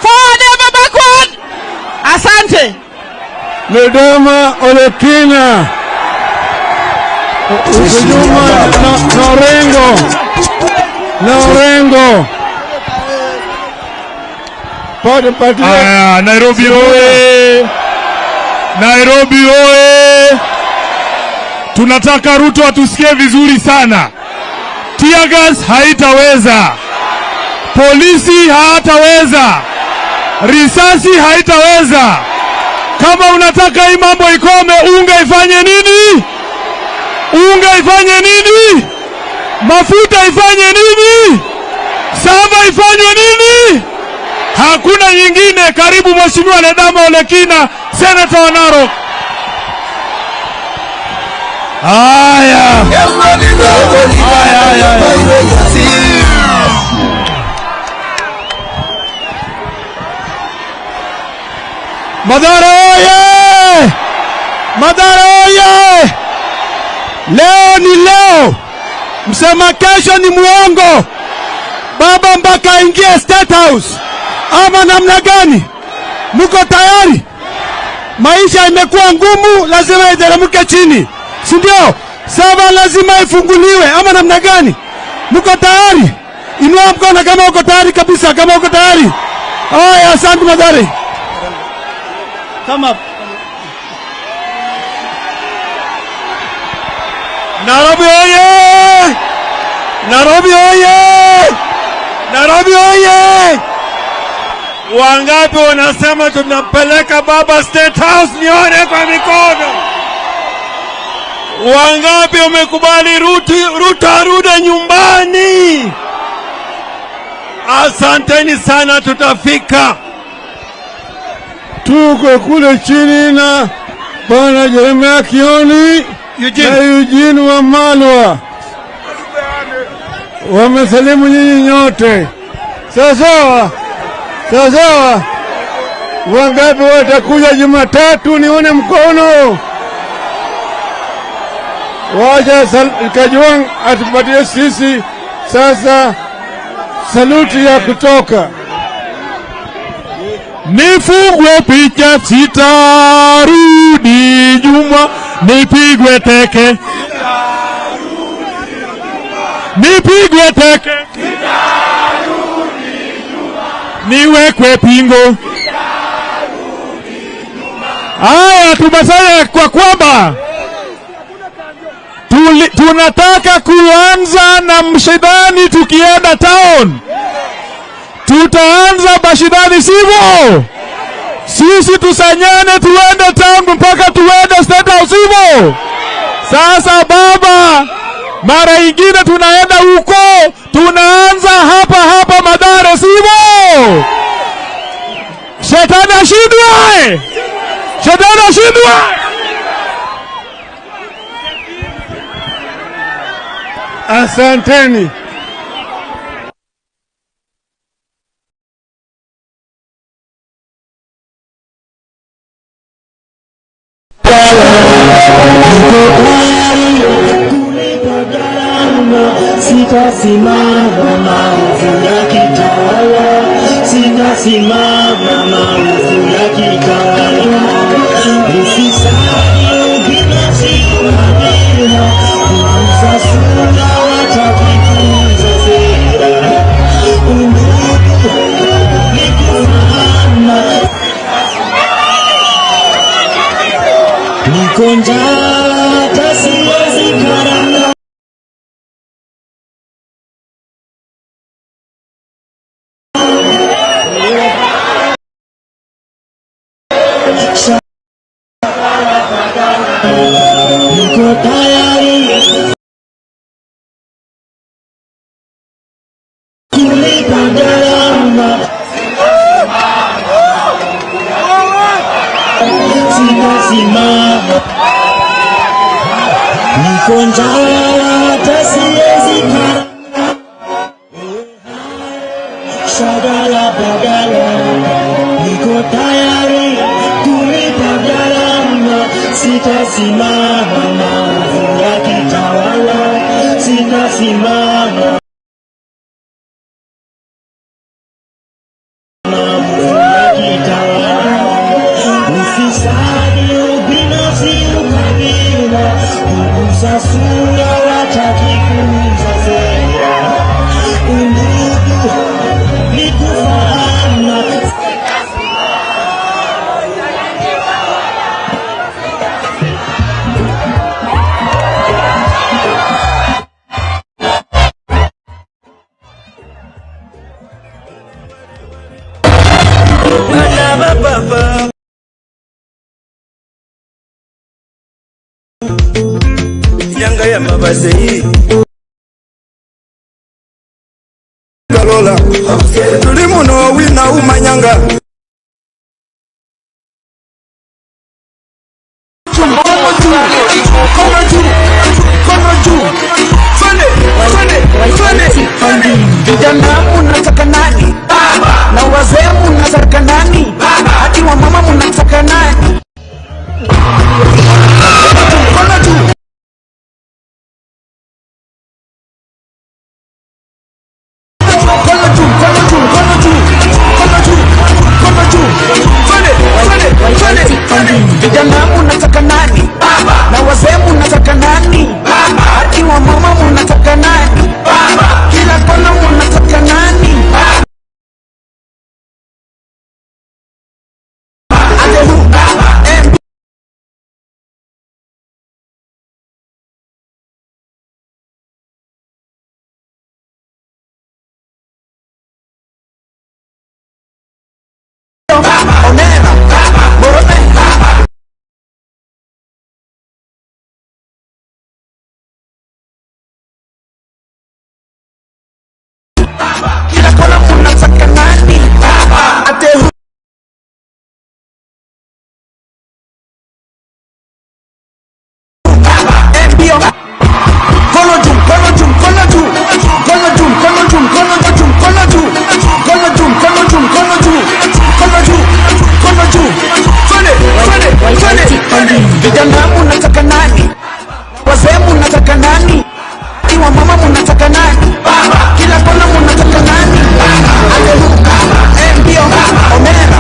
Forward ever, backward. Asante. Ledama Olekina. Ukujuma na Orengo. Nairobi oye! Nairobi oye! Tunataka Ruto atusikie vizuri sana. Tear gas haitaweza, polisi hataweza, risasi haitaweza. Kama unataka hii mambo ikome, unga ifanye nini? Unga ifanye nini? Mafuta ifanye nini? Sava ifanye nini? Hakuna nyingine. Karibu Mheshimiwa Ledama Ole Kina, Senator wa Narok. Haya. Mathare oye! Mathare oye! Leo ni leo. Msema kesho ni muongo. Baba mpaka aingie State House. Ama namna gani? Mko tayari? Maisha imekuwa ngumu, lazima iteremke chini. Si ndio? Sava lazima ifunguliwe. Ama namna gani? Mko tayari? Inua mkono kama uko tayari kabisa, kama uko tayari. Haya, asante Mathare. Kama Nairobi oye! Nairobi oye! Nairobi oye! Wangapi wanasema tunapeleka baba State House? Nione kwa mikono. Wangapi wamekubali Ruto arudi nyumbani? Asanteni sana, tutafika. Tuko kule chini na Bwana Jeremia Kioni na Eugene Wamalwa. Wamesalimu nyinyi nyote. Sawa sawa. Wangapi watakuja Jumatatu? Nione mkono. Waja Kajwang atupatie sisi sasa saluti ya kutoka. Nifungwe picha sitarudi nyuma, nipigwe teke. Nipigwe teke. Niwekwe pingo. Haya, tumesema kwa kwamba tunataka kuanza na Mshidani tukienda town. Tutaanza Bashidani sivyo? Sisi tusanyane tuende town mpaka tuende State House sivyo? Sasa baba, mara ingine tunaenda huko, tunaanza hapa Mathare sivyo? Shetani ashindwe! Shetani ashindwe! Asanteni. Sitasimama maovu ya kitawala, sitasimama maovu ya kitawala. Usisahau binafsi unaona, usasuna watakufunza sera. Undugu ni kufahamu, niko njaa hata siwezi karanga. Niko tayari kulipa gharama, sitasimama. Niko njaa hata siwezi karanga, shagala bagala. Niko tayari kulipa gharama, sitasimama maovu ya kitawala, sitasimama maovu ya kitawala. Ufisadi, ubinafsi, ukabila, usasura watakifunza sera. Undugu ni kufahamu. ya mabasei Galola tulimu no wina umanyanga Vijana munataka nani? Na wazee munataka nani? Hadi wa mama munataka nani? Vijana munataka nani? Na wazee munataka nani? Hadi wa mama munataka nani? Kila kona munataka nani? Vijana munataka nani? Wazee munataka nani? Iwa mama munataka nani? Kila kona munataka nani? Mbio omera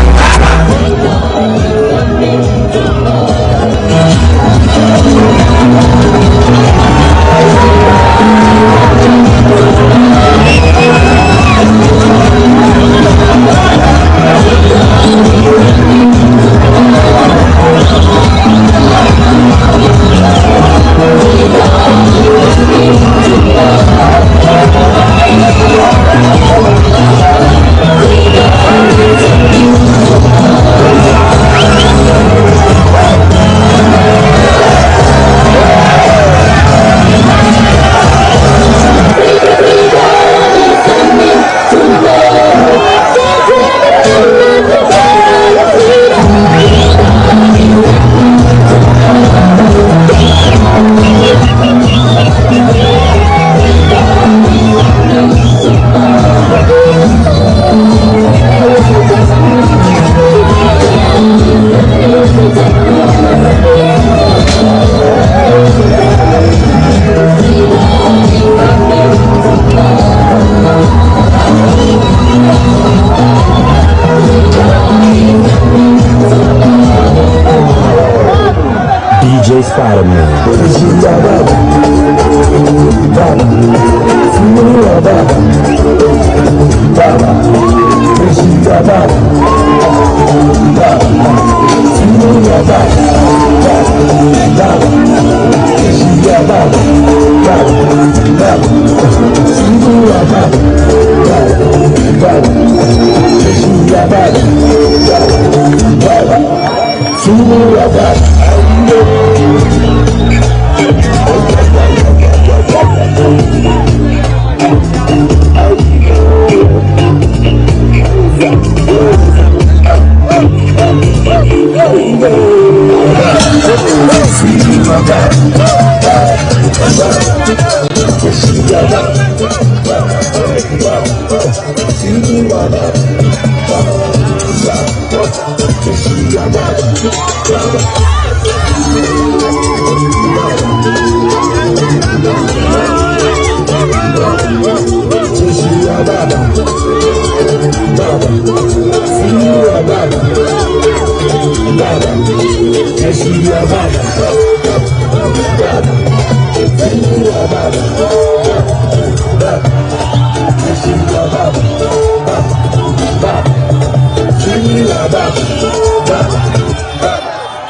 DJ Spider-Man.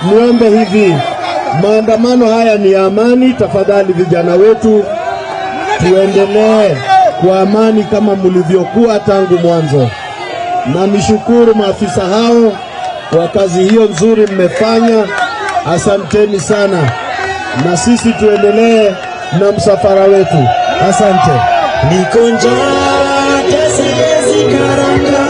Niombe hivi, maandamano haya ni ya amani. Tafadhali vijana wetu, tuendelee kwa amani kama mlivyokuwa tangu mwanzo, na nishukuru maafisa hao kwa kazi hiyo nzuri mmefanya. Asanteni sana, na sisi tuendelee na msafara wetu. Asante. Niko njaa siwezi karanga.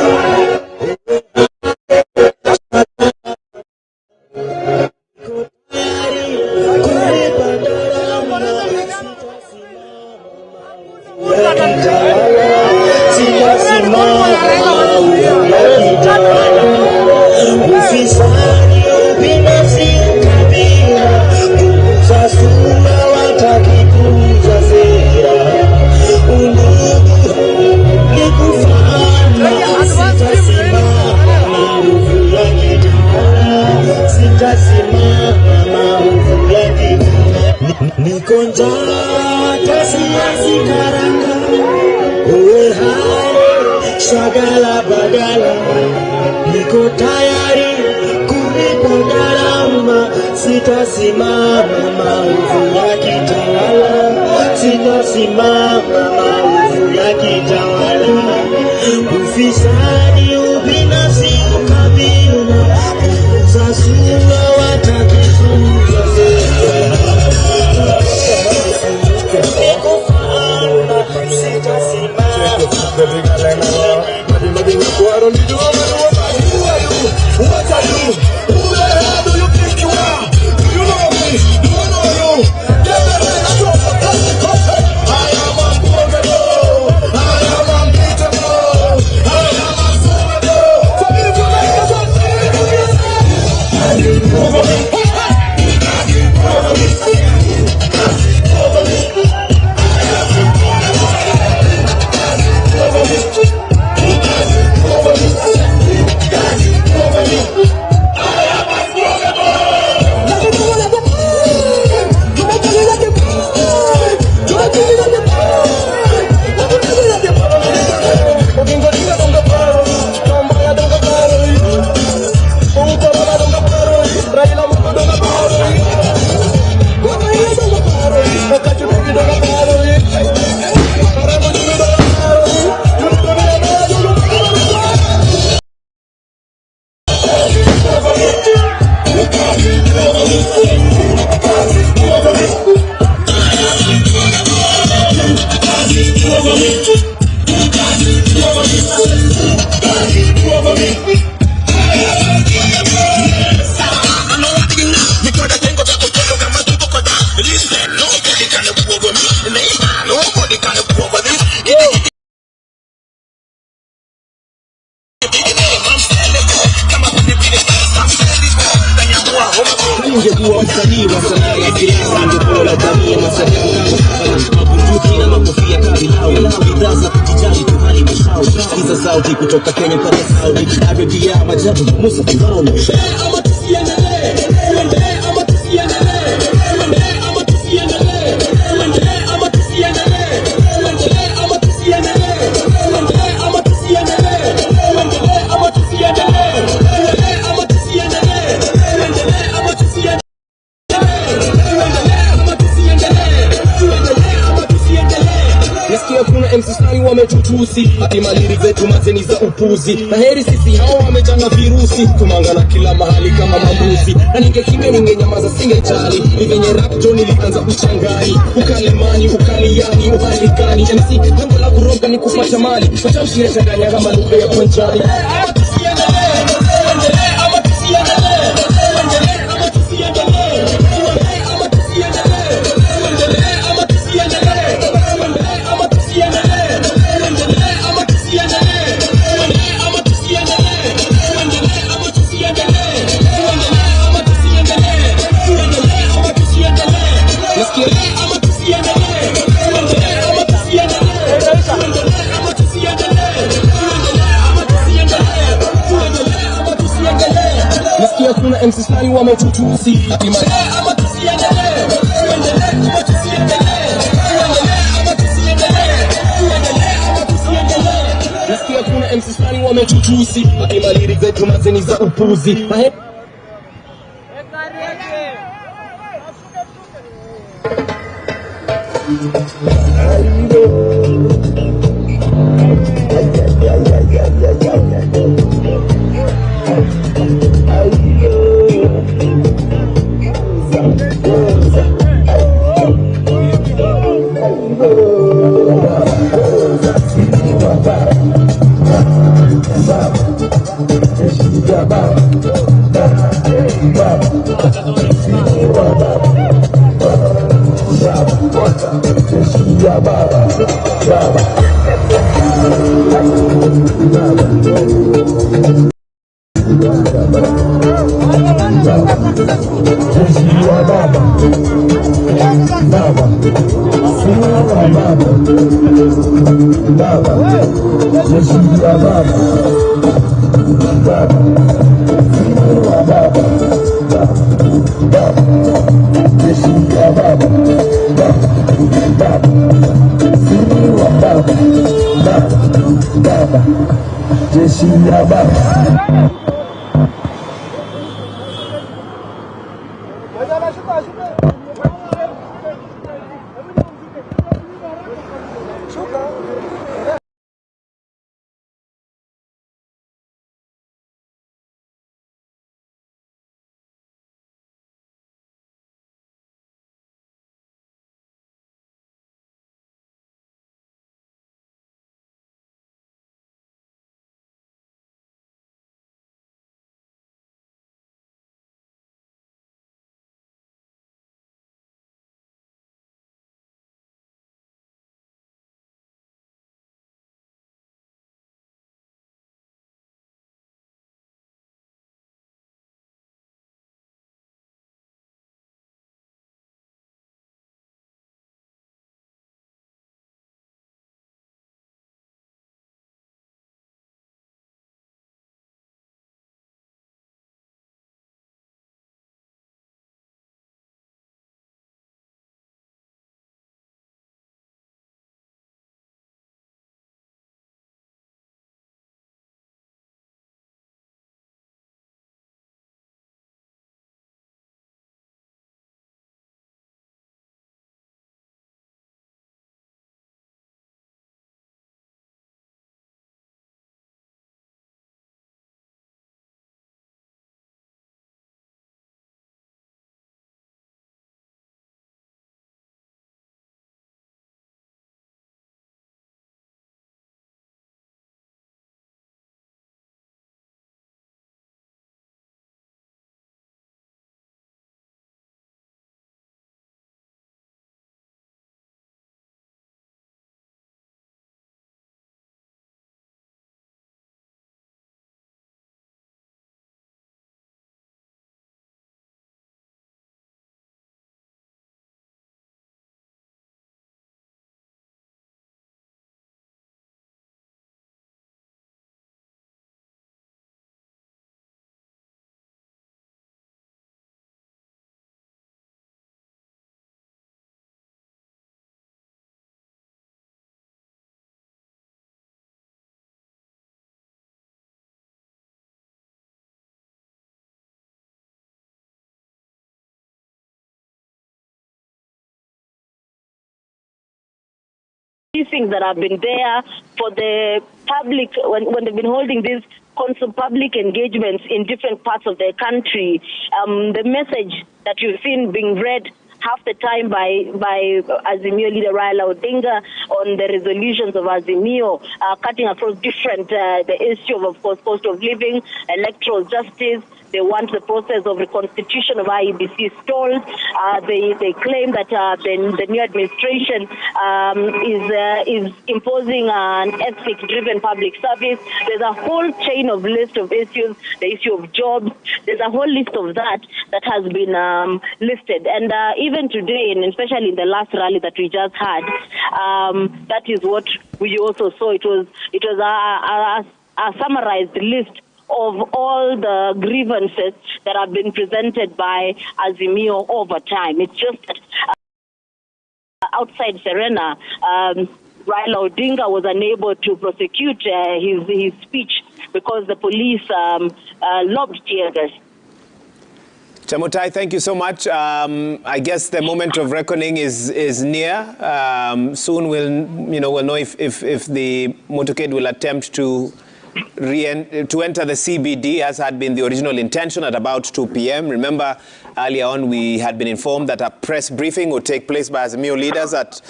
Niko njaa siwezi karanga. Uwe hai shagala bagala. Niko tayari kulipa gharama. Sitasimama maovu ya kitawala. Sitasimama maovu ya kitawala. Ufisadi, ubinafsi, ukabila, sasua watakifunza sera. Ungekuwa msanii wa sanaa ya siasa, ungekuwa jamii na sadaka mabuduki na makofia kabilau na bidhaa za kujijali tu hali mashao. Sikiza sauti kutoka Kenya mpaka Saudi Arabia, majabu Musa Kivaoni. Ama tusiendelee, tuendelee ama tusiendelee, tuendelee ama tusiendelee, tuendelee ama tusiendelee, tuendelee ama tusiendelee, tuendelee ama tusiendelee, tuendelee ama tusiendelee, tuendelee ama tusiendelee, tuendelee ama tusiendelee. Nasikia kuna MC Stani wametutusi, ati maliri zetu mazeni za upuzi. Na heri sisi hao wamejanga virusi, tumangana kila mahali kama mambuzi. Na ningekimya ningenyamaza singejali, ni venye rap jo nilianza uchangani. Ukalimani, ukaliani, uhalikani MC, lengo la kuroga ni kupata mali. Matamshi ya changanya kama lugha ya Punjabi. Ama tusiendelee, tuendelee ama tusiendelee, tuendelee ama tusiendelee, tuendelee ama tusiendelee, tuendelee ama tusiendelee, tuendelee ama tusiendelee, tuendelee ama tusiendelee, tuendelee ama tusiendelee, tuendelee ama tusiendelee, tuendelee ama tusiendelee, tuendelee ama tusiendelee. Nasikia ama tusiendelee, tuendelee ama tusiendelee, tuendelee ama tusiendelee, tuendelee ama tusiendelee, tuendelee ama tusiendelee. Nasikia kuna MC Stani wametutusi, ati ama tusiendelee, tuendelee ama tusiendelee, tuendelee ama tusiendelee, tuendelee ama tusiendelee. Nasikia kuna MC Stani wametutusi, ati maliri zetu mazeni za upuzi. Things that have been there for the public when they've been holding these public engagements in different parts of the country. The message that you've seen being read half the time by Azimio leader Raila Odinga on the resolutions of Azimio, cutting across different, the issue of course, cost of living, electoral justice. They want the process of reconstitution of IEBC stalled. They claim that the new administration is imposing an ethics-driven public service. There's a whole chain of list of issues, the issue of jobs. There's a whole list of that has been listed. And even today, and especially in the last rally that we just had, that is what we also saw. It was a summarized list of all the grievances that have been presented by Azimio over time. It's just that outside Serena, Raila Odinga was unable to prosecute his speech because the police lobbed tear gas. Chemutai, thank you so much. I guess the moment of reckoning is near. Soon we'll know if the motorcade will attempt to enter the CBD, as had been the original intention, at about 2 p.m. Remember, earlier on we had been informed that a press briefing would take place by Azimio leaders at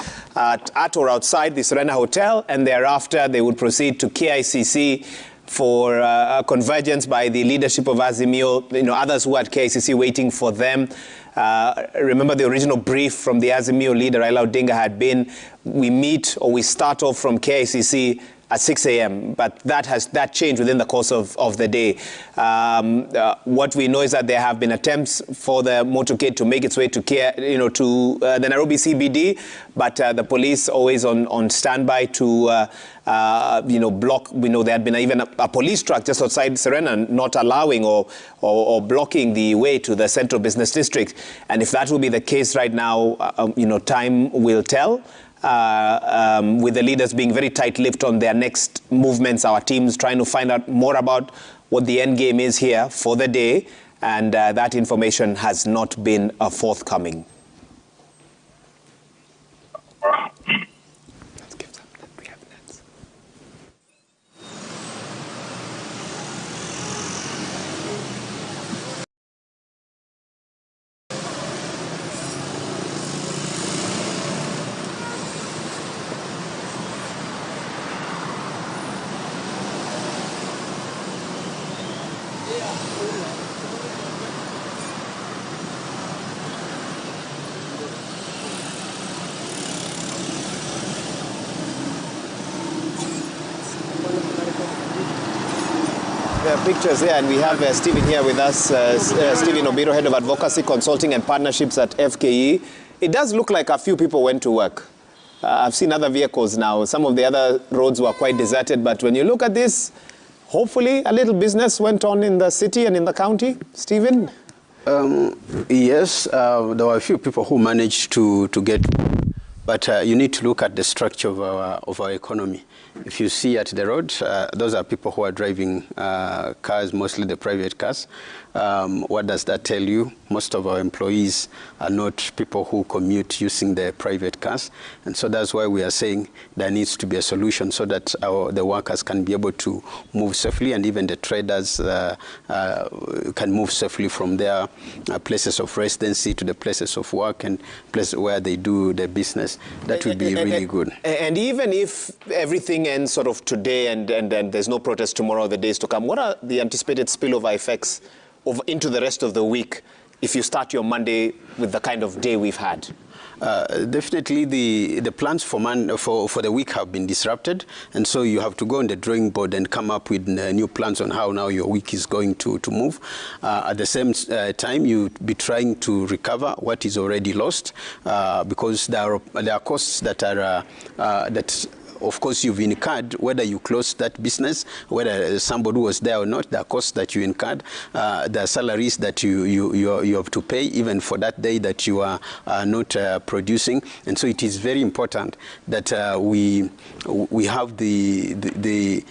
or outside the Serena Hotel, and thereafter they would proceed to KICC for convergence by the leadership of Azimio, others who had KICC waiting for them. Remember the original brief from the Azimio leader, Raila Odinga, had been, we start off from KICC at 6 a.m., but that changed within the course of the day. What we know is that there have been attempts for the motorcade to make its way to the Nairobi CBD, but the police always on standby to block. We know there had been even a police truck just outside Serena, not allowing or blocking the way to the Central Business District. And if that will be the case right now, time will tell. With the leaders being very tight-lipped on their next movements, our teams trying to find out more about what the end game is here for the day, and that information has not been forthcoming. Pictures there, and we have Stephen here with us, Stephen Obiro, Head of Advocacy, Consulting and Partnerships at FKE. It does look like a few people went to work. I've seen other vehicles now. Some of the other roads were quite deserted, but when you look at this, hopefully a little business went on in the city and in the county. Stephen? Yes, there were a few people who managed to get, but you need to look at the structure of our economy. If you see at the road, those are people who are driving cars, mostly the private cars. What does that tell you? Most of our employees are not people who commute using their private cars. And so that's why we are saying there needs to be a solution so that the workers can be able to move safely, and even the traders can move safely from their places of residency to the places of work and places where they do their business. That would be really good. And even if everything ends sort of today and there's no protest tomorrow or the days to come, what are the anticipated spillover effects into the rest of the week if you start your Monday with the kind of day we've had? Definitely the plans for the week have been disrupted, and so you have to go on the drawing board and come up with new plans on how now your week is going to move. At the same time, you be trying to recover what is already lost, because there are costs that are of course you've incurred, whether you closed that business, whether somebody was there or not. There are costs that you incurred, there are salaries that you have to pay even for that day that you are not producing. And so it is very important that we have the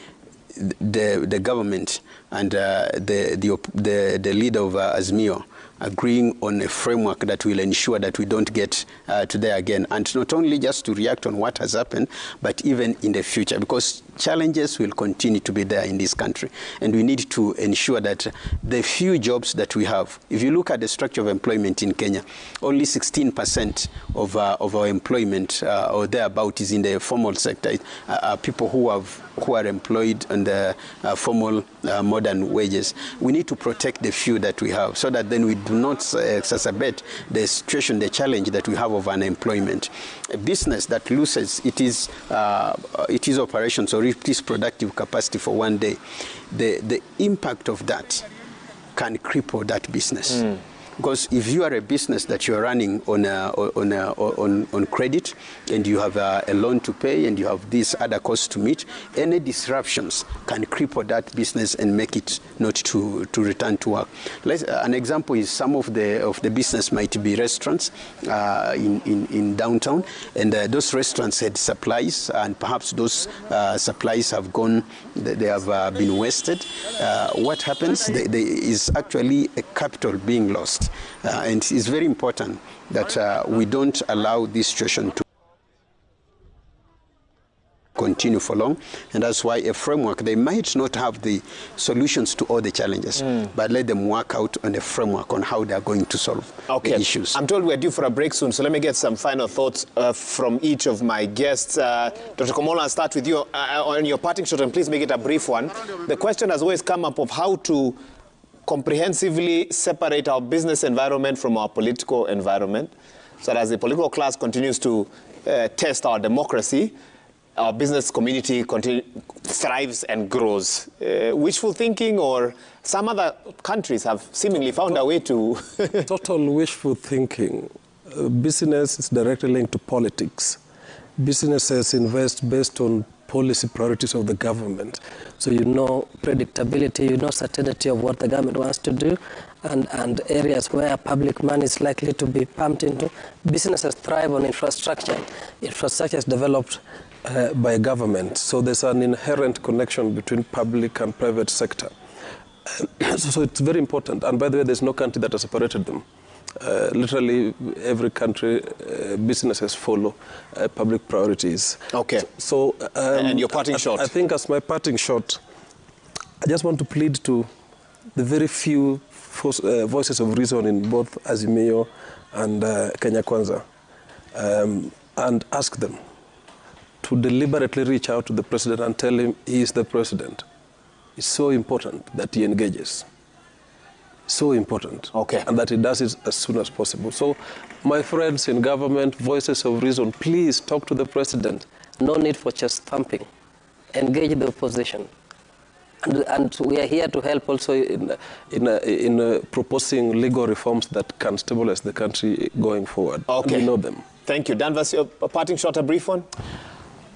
government and the leader of Azimio agreeing on a framework that will ensure that we don't get to there again, and not only just to react on what has happened, but even in the future, because challenges will continue to be there in this country, and we need to ensure that the few jobs that we have, if you look at the structure of employment in Kenya, only 16% of our employment or thereabout is in the formal sector. People who are employed on the formal modern wages. We need to protect the few that we have, so that then we do not exacerbate the situation, the challenge that we have of unemployment. A business that loses its operations or its productive capacity for one day, the impact of that can cripple that business. Because if you are a business that you are running on credit, and you have a loan to pay, and you have these other costs to meet, any disruptions can cripple that business and make it not to return to work. An example is some of the business might be restaurants in downtown, and those restaurants had supplies, and perhaps those supplies have gone, they have been wasted. What happens? There is actually a capital being lost. And it's very important that we don't allow this situation to continue for long. And that's why a framework, they might not have the solutions to all the challenges, but let them work out on a framework on how they are going to solve the issues. I'm told we're due for a break soon, so let me get some final thoughts from each of my guests. Dr. Komolo, I'll start with you on your parting shot, and please make it a brief one. The question has always come up of how to comprehensively separate our business environment from our political environment, so that as the political class continues to test our democracy, our business community thrives and grows. Wishful thinking, or some other countries have seemingly found a way to... Total wishful thinking. Business is directly linked to politics. Businesses invest based on policy priorities of the government. So you know predictability, you know certainty of what the government wants to do, and areas where public money is likely to be pumped into. Businesses thrive on infrastructure. Infrastructure is developed by government. So there's an inherent connection between public and private sector. So it's very important. And by the way, there's no country that has separated them. Literally every country, businesses follow public priorities. Okay. So and your parting shot? I think as my parting shot, I just want to plead to the very few voices of reason in both Azimio and Kenya Kwanza, and ask them to deliberately reach out to the president and tell him he is the president. It's so important that he engages. So important. Okay. And that he does it as soon as possible. So, my friends in government, voices of reason, please talk to the president. No need for chest thumping. Engage the opposition. And we are here to help also in proposing legal reforms that can stabilize the country going forward. Okay. And we know them. Thank you. Danvas, a parting shot, a brief one?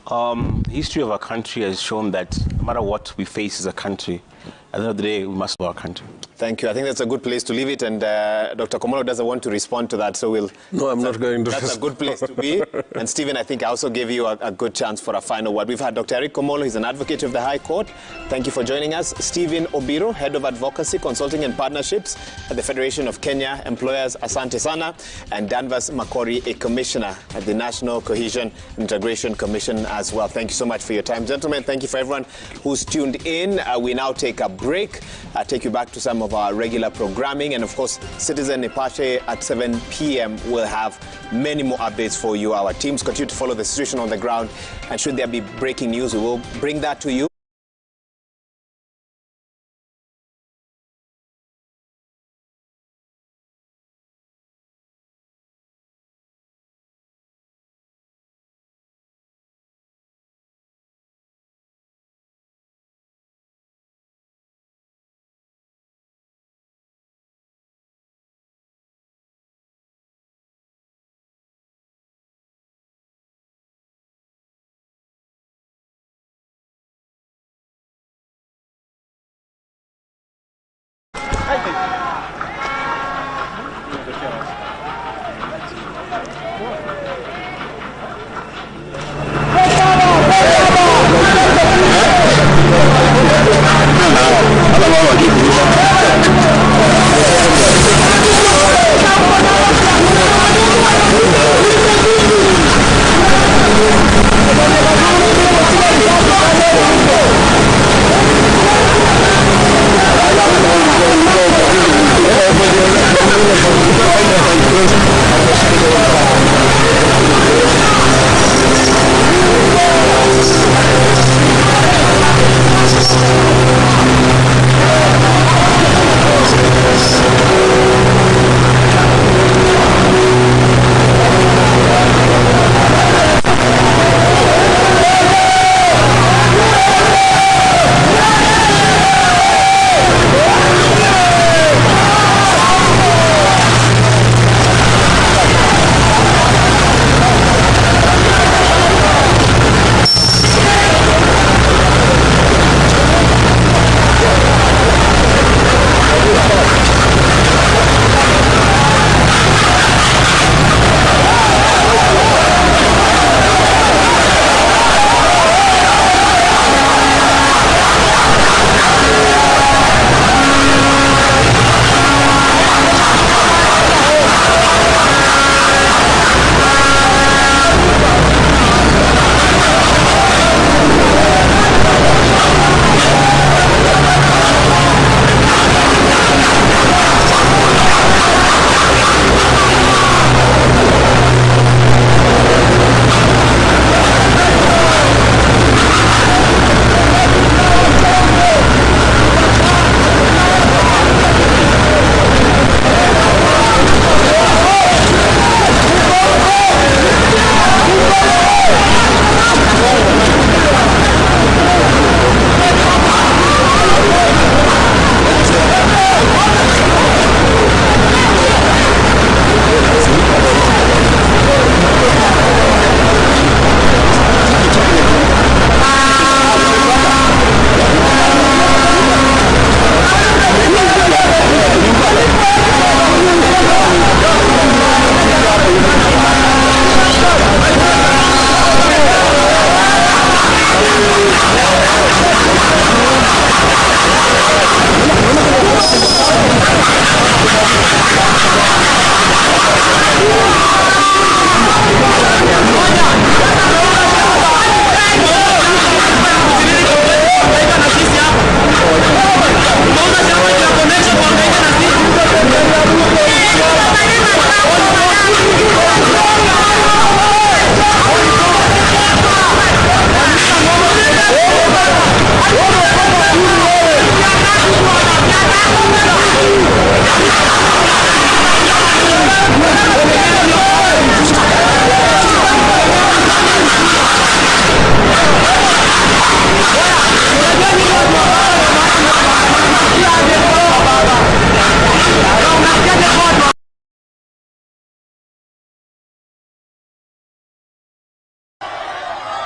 The history of our country has shown that no matter what we face as a country, at the end of the day, we must love our country. Thank you. I think that's a good place to leave it, and Dr. Komolo doesn't want to respond to that, so we'll... No, I'm not going to. That's a good place to be. And Stephen, I think I also gave you a good chance for a final word. We've had Dr. Eric Komolo, he's an advocate of the High Court. Thank you for joining us. Stephen Obiro, Head of Advocacy, Consulting and Partnerships at the Federation of Kenya Employers, Asante Sana, and Danvas Makori, a Commissioner at the National Cohesion and Integration Commission as well. Thank you so much for your time. Gentlemen, thank you for everyone who's tuned in. We now take a break, take you back to some of our regular programming, and of course, Citizen Nipashe at 7 p.m. will have many more updates for you. Our teams continue to follow the situation on the ground, and should there be breaking news, we will bring that to you.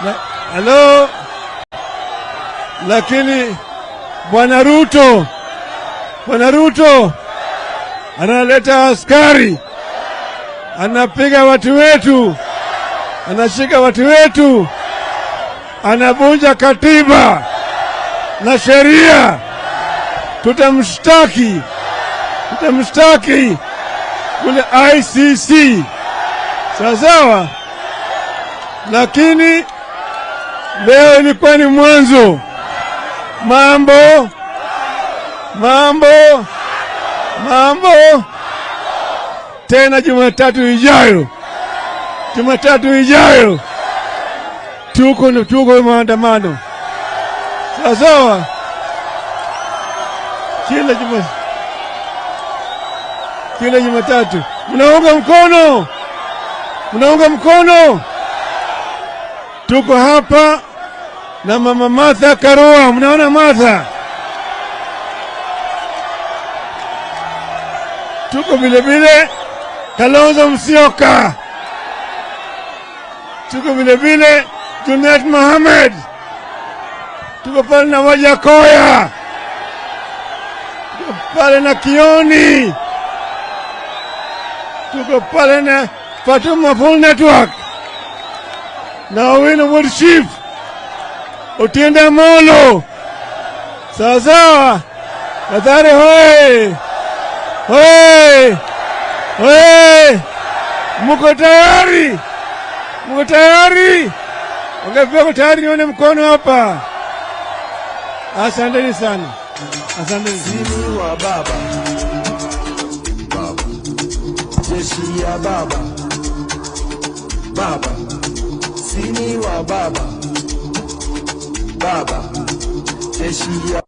Halo, lakini Bwana Ruto analeta askari, anapiga watu wetu, anashika watu wetu, anavunja katiba na sheria. Tutamshtaki kule ICC, sawa. Lakini leo ilikuwa ni mwanzo. Mambo tena. Jumatatu ijayo tuko maandamano, sawa. Kila Jumatatu mnaunga mkono. Tuko hapa na Mama Martha Karua, mnaona Martha. Tuko vile Kalonzo Musyoka, tuko vile Junet Mohamed, tuko pale na Wajakoya, tuko pale na Kioni, tuko pale na Fatuma Full Network na Owino Woodchief, Otiende Amolo, sawa. Mathare hoye! Mko tayari? Ungependa tayari, nione mkono hapa. Asanteni sana. Asanteni. Sini wa baba. Jeshi ya baba. Sini wa baba. Jeshi ya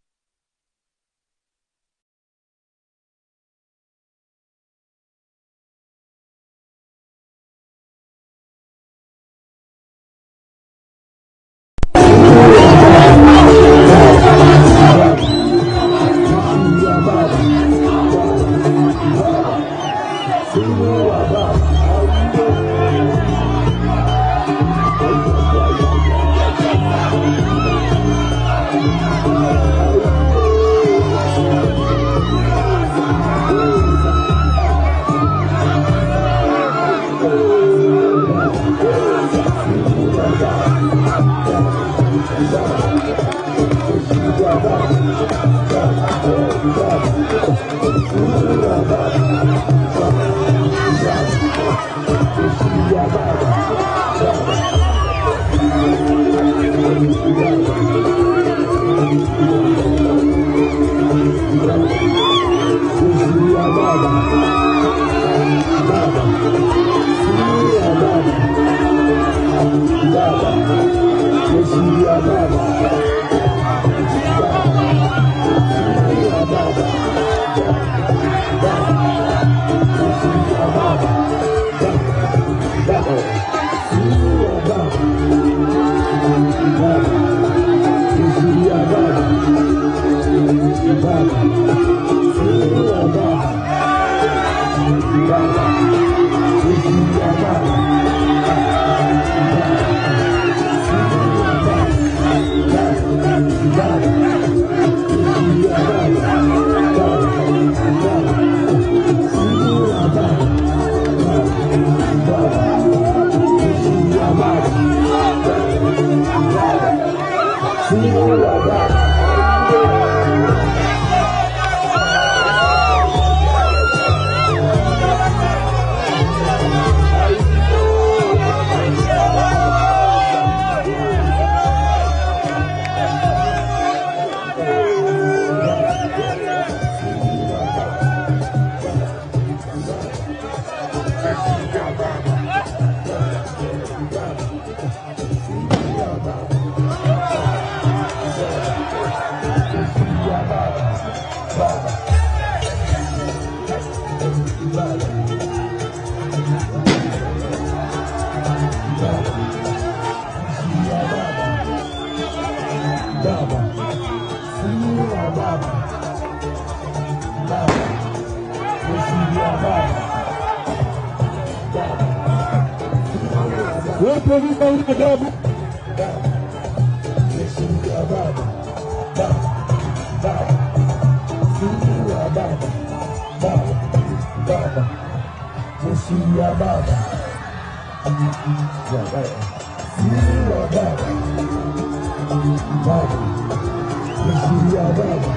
Wapo vita una adabu. jeshi ya baba. Sisi wa baba. Baba. Jeshi ya baba.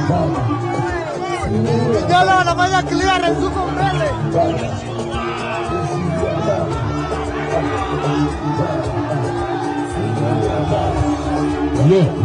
Baba. Vijana wanafanya clearance huko mbele. Baba. Yeah.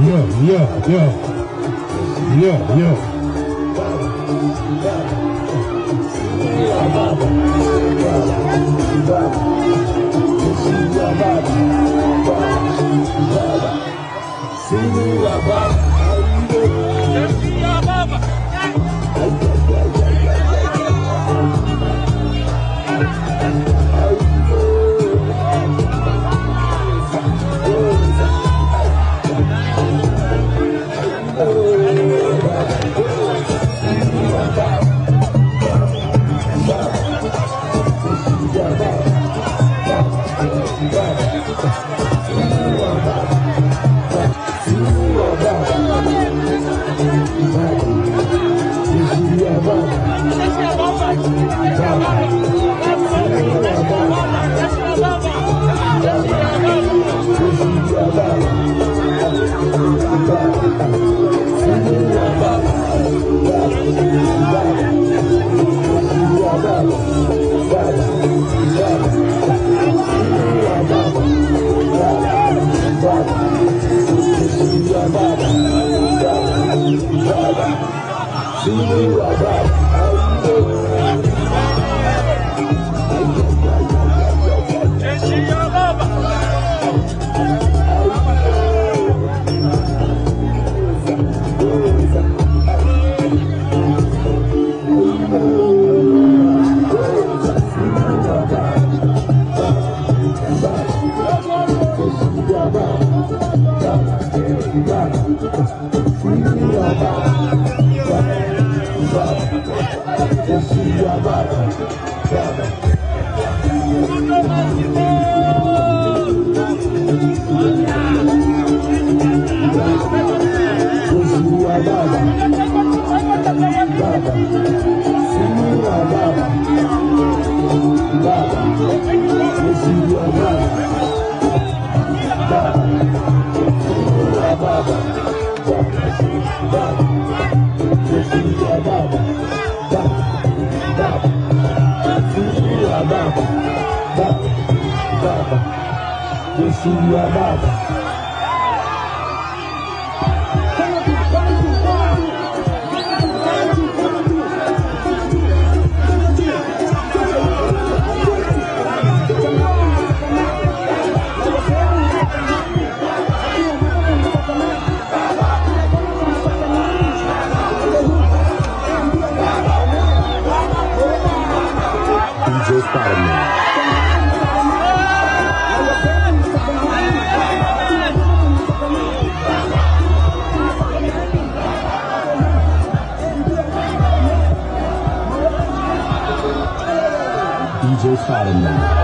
DJ Spider-Man.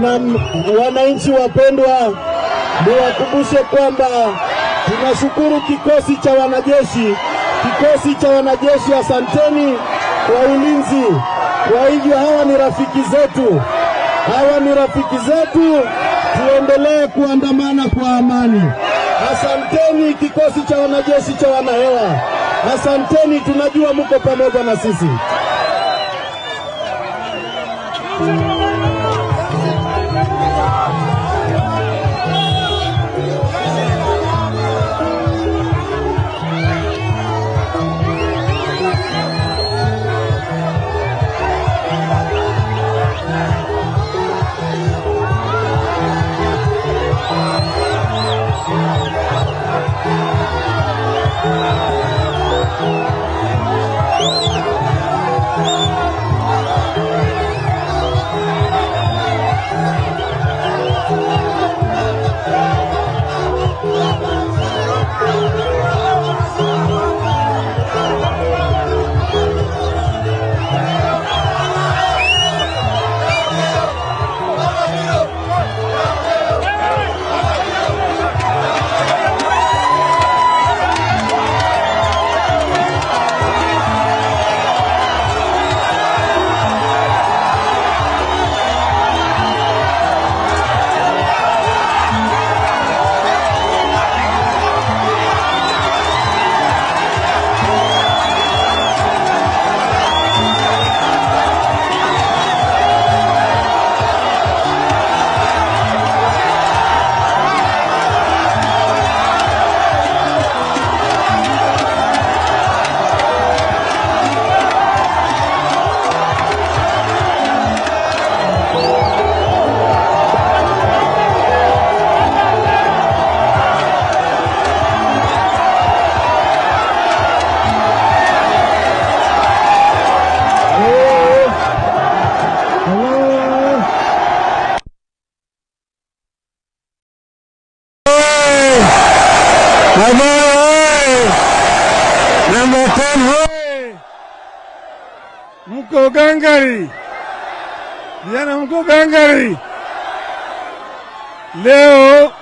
Na wananchi wapendwa, niwakumbushe kwamba tunashukuru kikosi cha wanajeshi, asanteni kwa ulinzi. Kwa hivyo hawa ni rafiki zetu, tuendelee kuandamana kwa amani. Asanteni kikosi cha wanajeshi cha wanahewa, asanteni, tunajua mko pamoja na sisi. Mko gangari, vijana mko gangari. Leo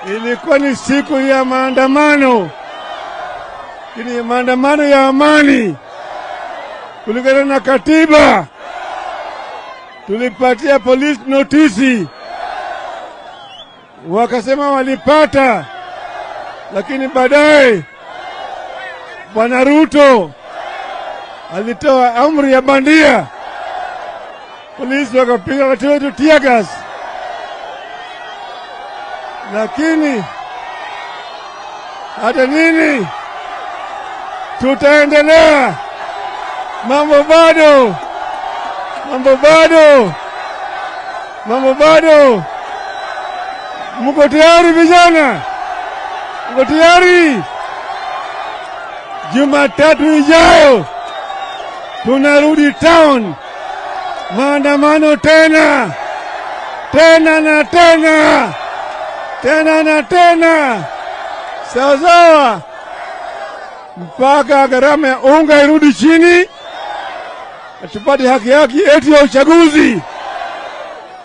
ilikuwa ni siku ya maandamano, ni maandamano ya amani kulingana na katiba. Tulipatia polisi notisi, wakasema walipata, lakini baadaye Bwana Ruto alitoa amri ya bandia, polisi wakapiga watu wetu tear gas. Lakini hata nini, tutaendelea, mambo bado. Mko tayari vijana? Mko tayari? Jumatatu ijayo tunarudi town, maandamano tena na tena, sawa, mpaka gharama ya unga irudi chini, tupate haki yetu ya uchaguzi.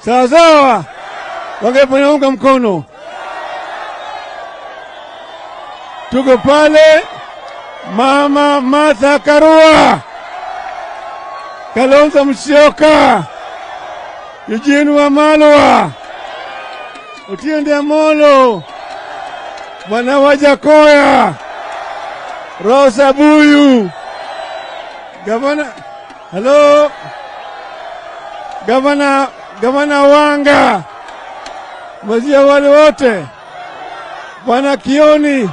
Sawa, wangefanya unga mkono. Tuko pale, Mama Martha Karua, Kalonzo Musyoka, Eugene Wamalwa, Otiende Amolo, Bwana Wajakoya, Rosa Buyu, Gavana Wanga, wazia wale wote, Bwana Kioni,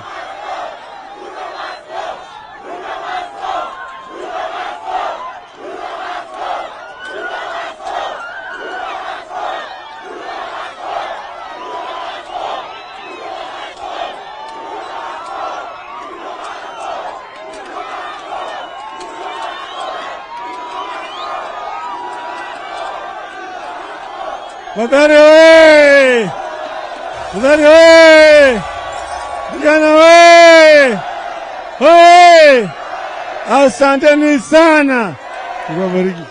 Mathare oye! Mathare oye! Vijana oye! Oye! Asanteni sana. Tuwabariki.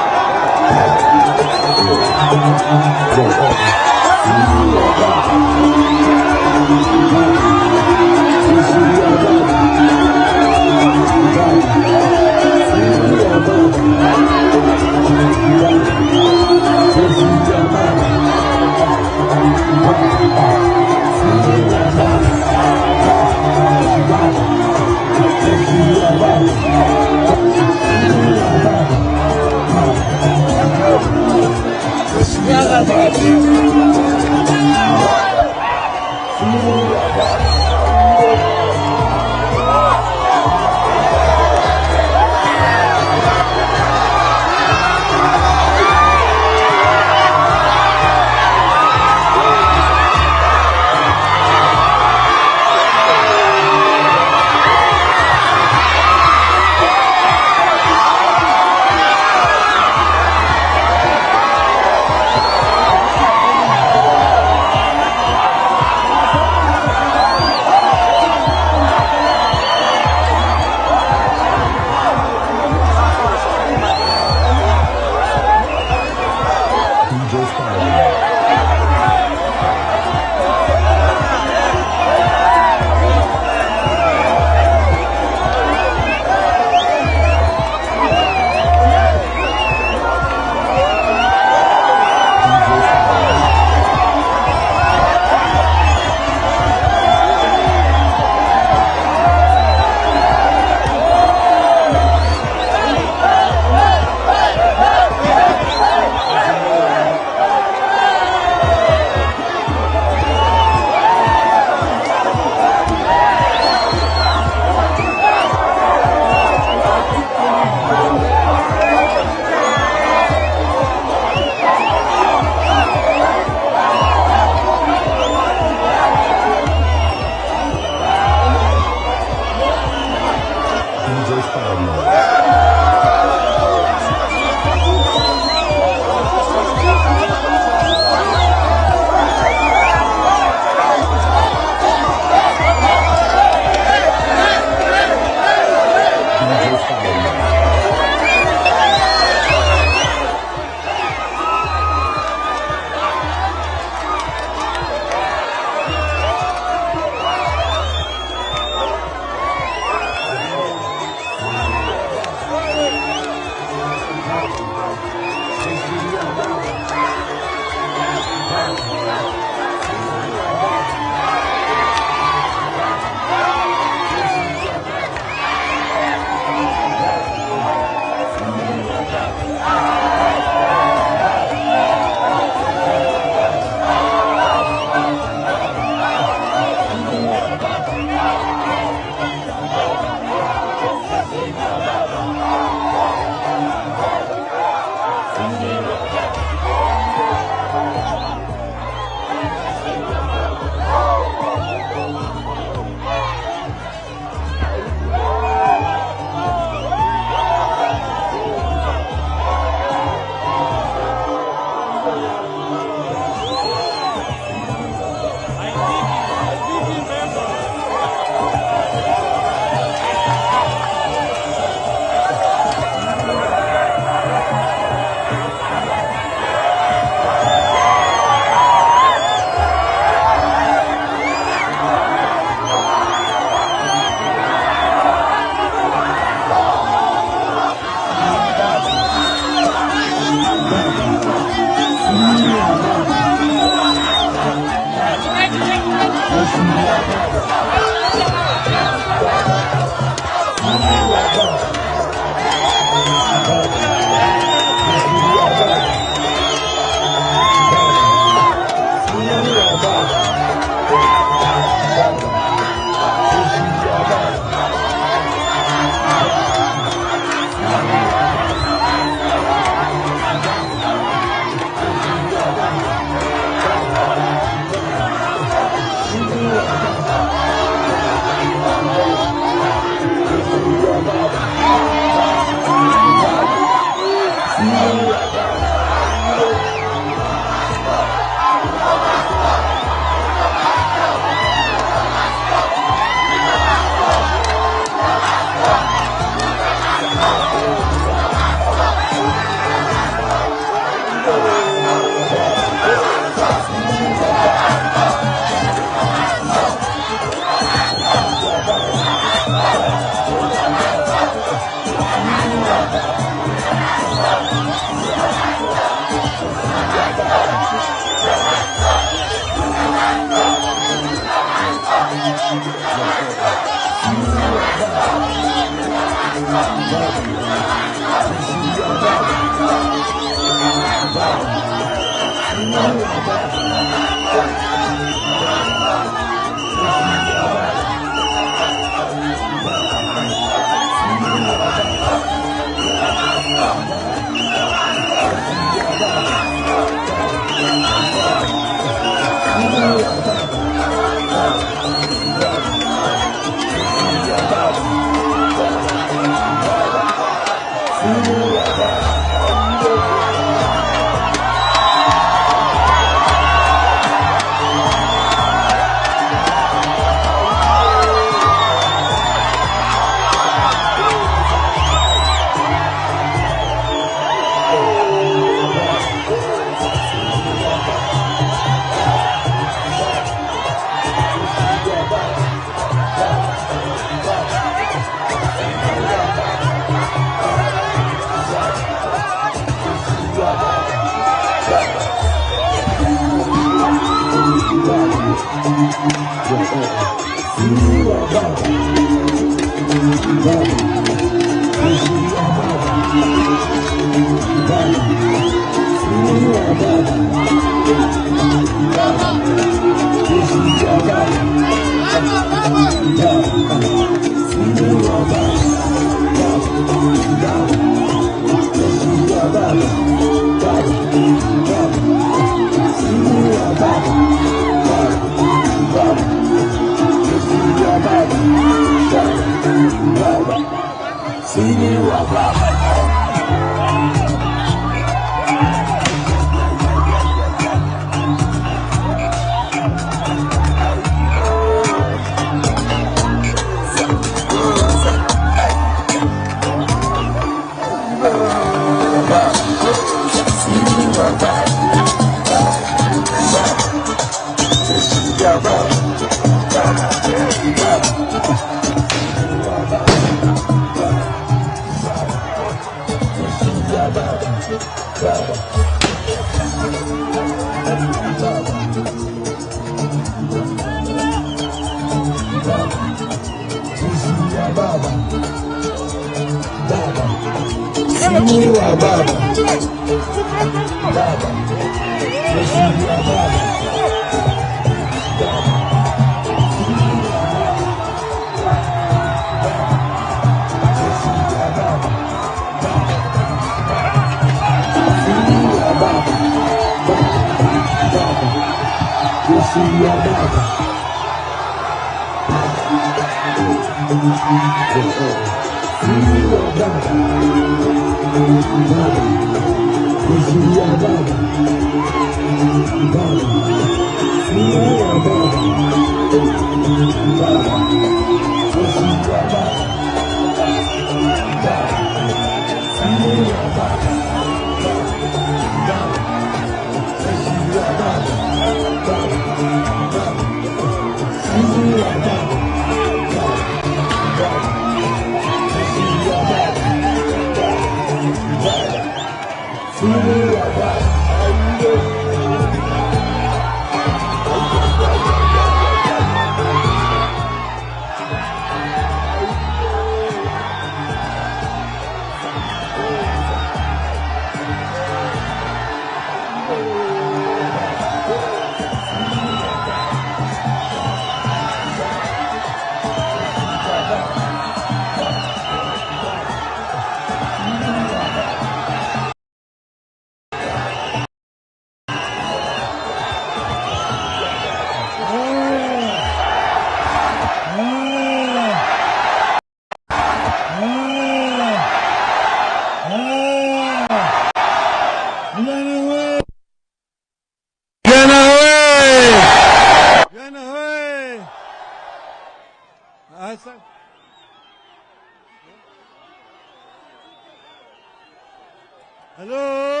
Hello?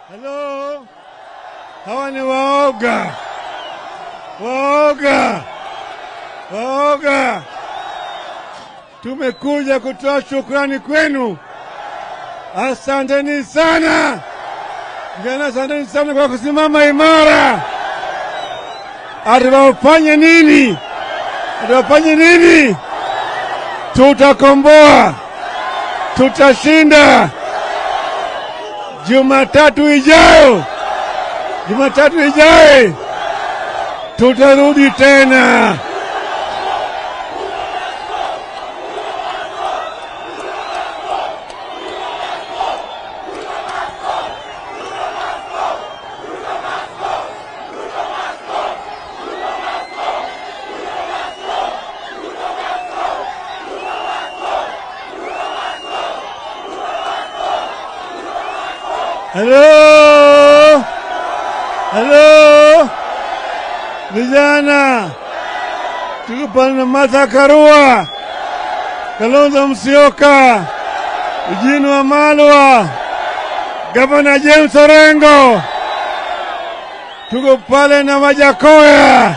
Hello? Hawa ni waoga. Waoga. Waoga. Tumekuja kutoa shukrani kwenu. Asanteni sana. Vijana, asanteni sana kwa kusimama imara. Atawafanye nini? Atawafanye nini? Tutakomboa. tutashinda. Jumatatu ijayo tutarudi tena. Hello, vijana, tuko pale na Martha Karua, Kalonzo Musyoka, Eugene Wamalwa, Gavana James Orengo, tuko pale na Wajakoya,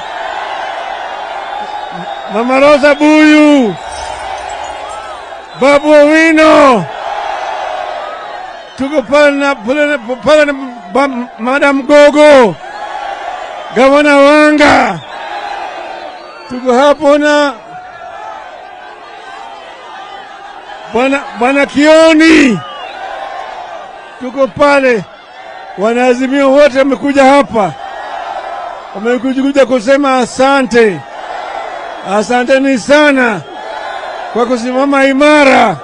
Mama Rosa Buyu, Babu Owino, tuko pale na Madam Gogo, Gavana Wanga, tuko hapo na Bwana Kioni, tuko pale. Wanaazimio wote wamekuja hapa, wamekuja kusema asante. Asanteni sana kwa kusimama imara,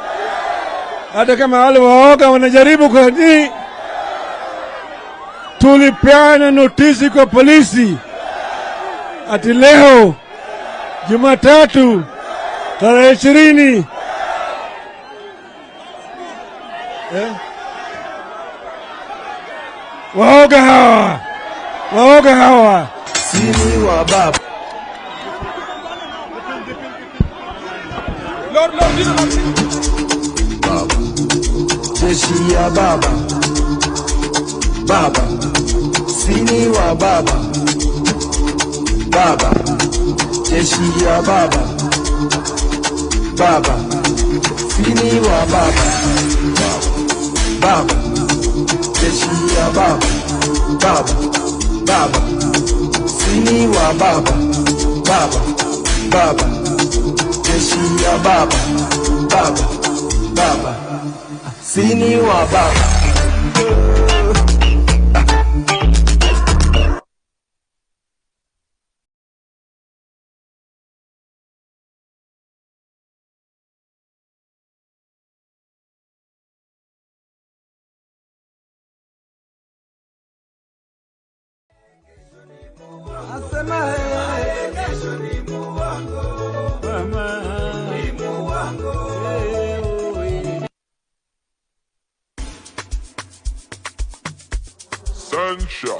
hata kama wale waoga wanajaribu kwa nini. Tulipeana notisi kwa polisi ati leo Jumatatu tarehe 20 waoga hawa Sini wa baba. Lord, listen up. Baba. Jeshi ya baba. Baba. Sini wa baba. Baba. Jeshi ya baba. Baba. Sini wa baba. Baba. Jeshi ya baba. Baba. Baba. Sini wa baba. Baba. Baba. Jeshi ya baba. Baba. Baba. Sini wa baba. Sunshine.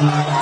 Baba.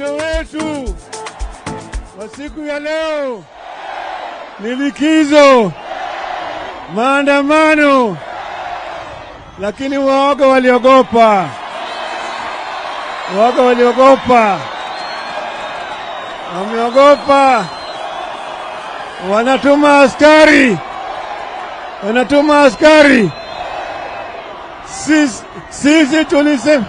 Wito wetu wa siku ya leo ni likizo, maandamano, lakini waoga waliogopa. Wameogopa, wanatuma askari. Sisi tulisema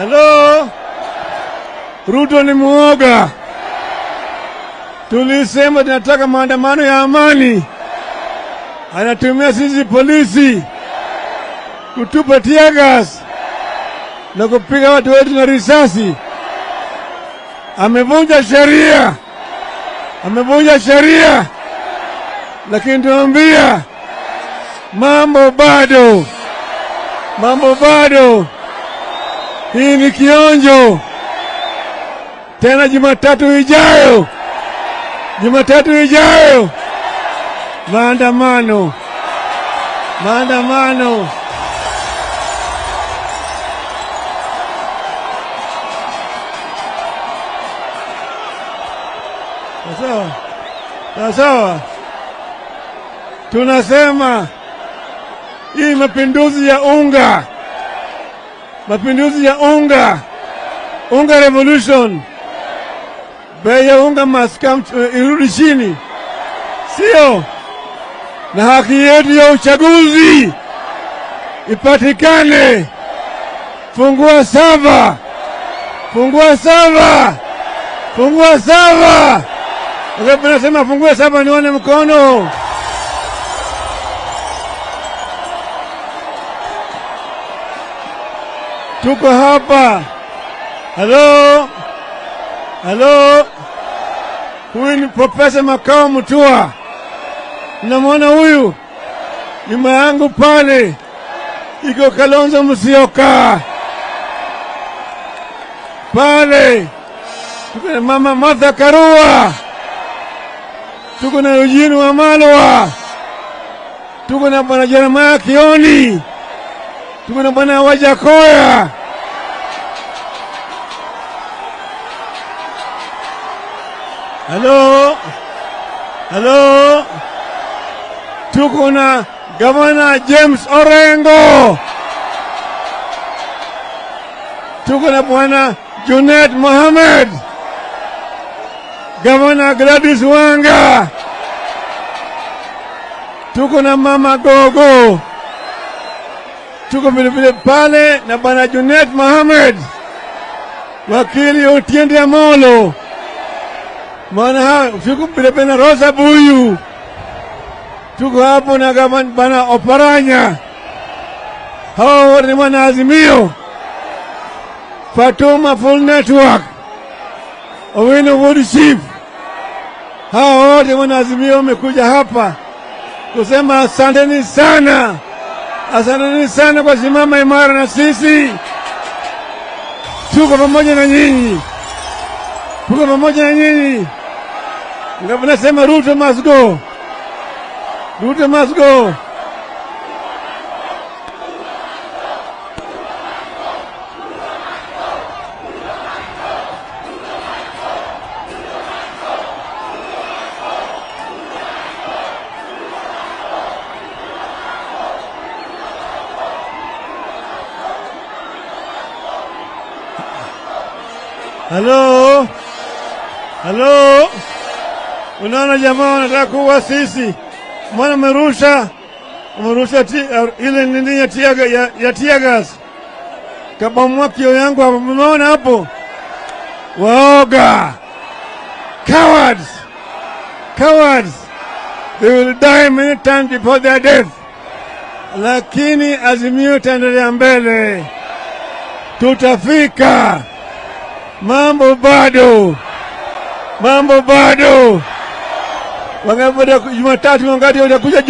Hello. Ruto ni muoga. Tulisema tunataka maandamano ya amani. Anatumia sisi polisi kutupa tear gas na kupiga watu wetu na risasi. Amevunja sheria. Lakini tuambia mambo bado. Hii ni kionjo. Tena Jumatatu ijayo maandamano. Sawa. Tunasema hii mapinduzi ya unga revolution. Bei ya unga maskam irudi chini, sio? Na haki yetu ya uchaguzi ipatikane. Fungua sava. Wakati nasema fungua sava, nione mkono. Tuko hapa. Hello. Huyu ni Profesa Makao Mutua. Namwona huyu nyuma yangu pale, iko Kalonzo Musyoka pale. Tuko na Mama Martha Karua, tuko na Eugene Wamalwa, tuko na Bwana Jeremiah Kioni, tuko na Bwana Wajakoya. Hello. Tuko na Gavana James Orengo. Tuko na Bwana Junet Mohamed. Gavana Gladys Wanga. Tuko na Mama Gogo. Tuko vile pale na Bwana Junet Mohamed, wakili Otiende Amolo. Maana tuko vile na Rosa Buyu. Tuko hapo na Gavana Bwana Oparanya. Hao ni wana Azimio. Fatuma Full Network, Owino Worship. Hao wote wana Azimio wamekuja hapa kusema asanteni sana kwa simama imara na sisi. Tuko pamoja na nyinyi. Ndio nasema Ruto must go. Hello. Unaona jamaa wanataka kuwa sisi. Mwana merusha ile nini ya tear gas. Kabamwa kio yangu hapo, umeona hapo? Waoga. Cowards. They will die many times before their death. Lakini Azimio itaendelea mbele. Tutafika. Mambo bado. Wangapi Jumatatu, wangapi watakuja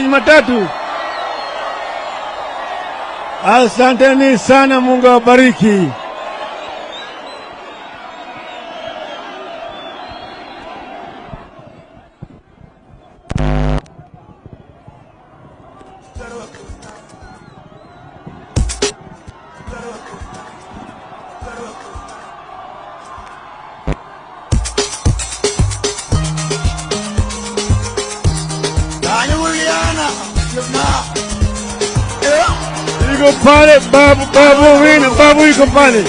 Jumatatu. Asanteni sana, Mungu awabariki. Iko pale babu iko pale.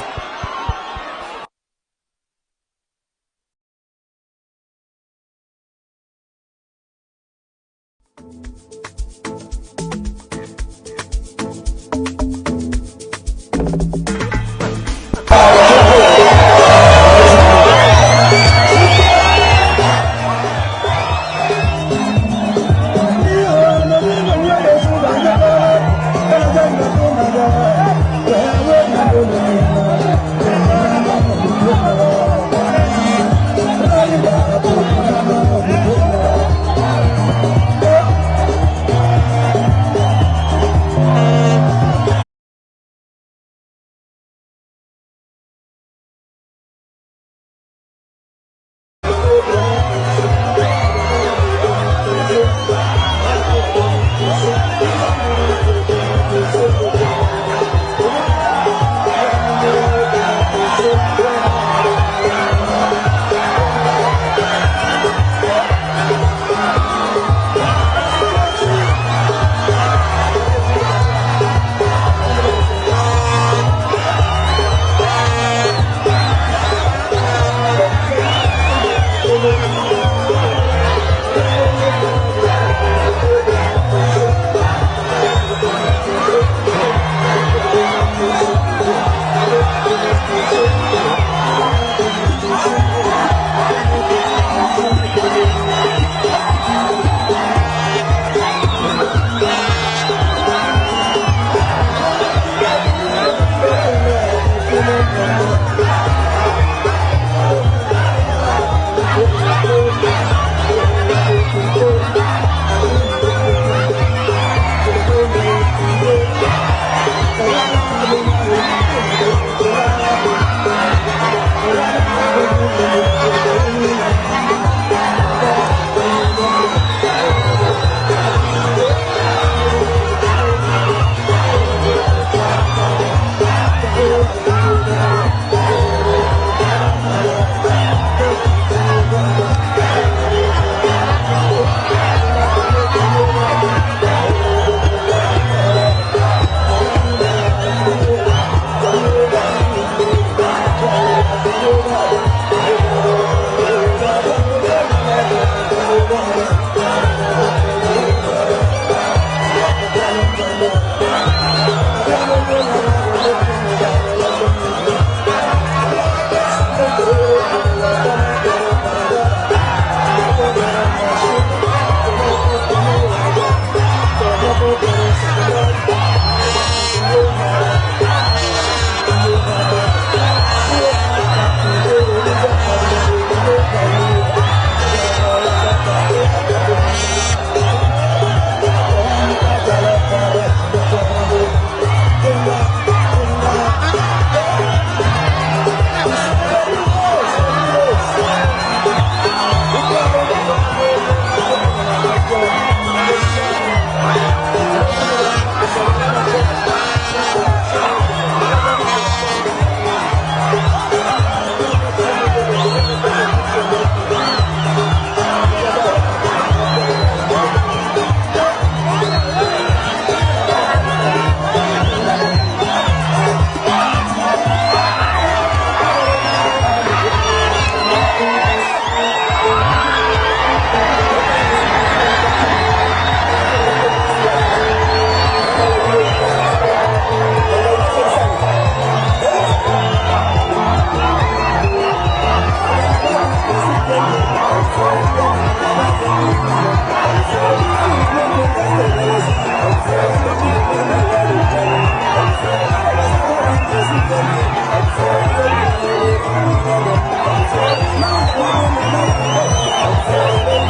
I'm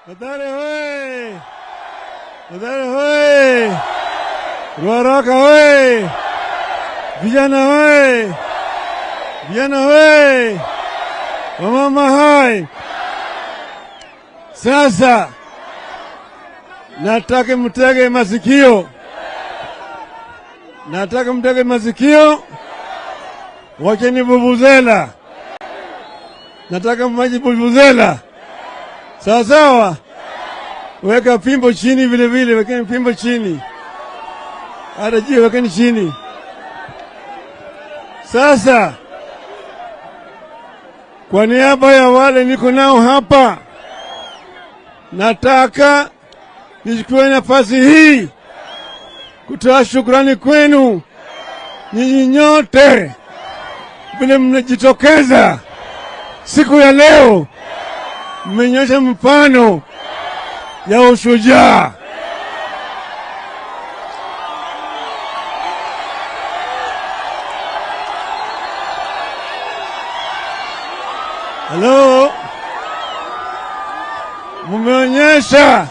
Mathare hoye! Mathare hoye! Ruaraka hoye! Vijana hoye! Vijana hoye! Wamama hai! Sasa nataka mtege masikio. Nataka mtege masikio. Wacheni vuvuzela. Nataka maji vuvuzela. Sawa sawa. Weka pimbo chini vile vile, wekeni pimbo chini. Hata juu wekeni chini. Sasa kwa niaba ya wale niko nao hapa, nataka nichukue nafasi hii kutoa shukrani kwenu nyinyi nyote vile mnajitokeza siku ya leo. Mmenyosha mfano ya ushujaa. Hello, mmeonyesha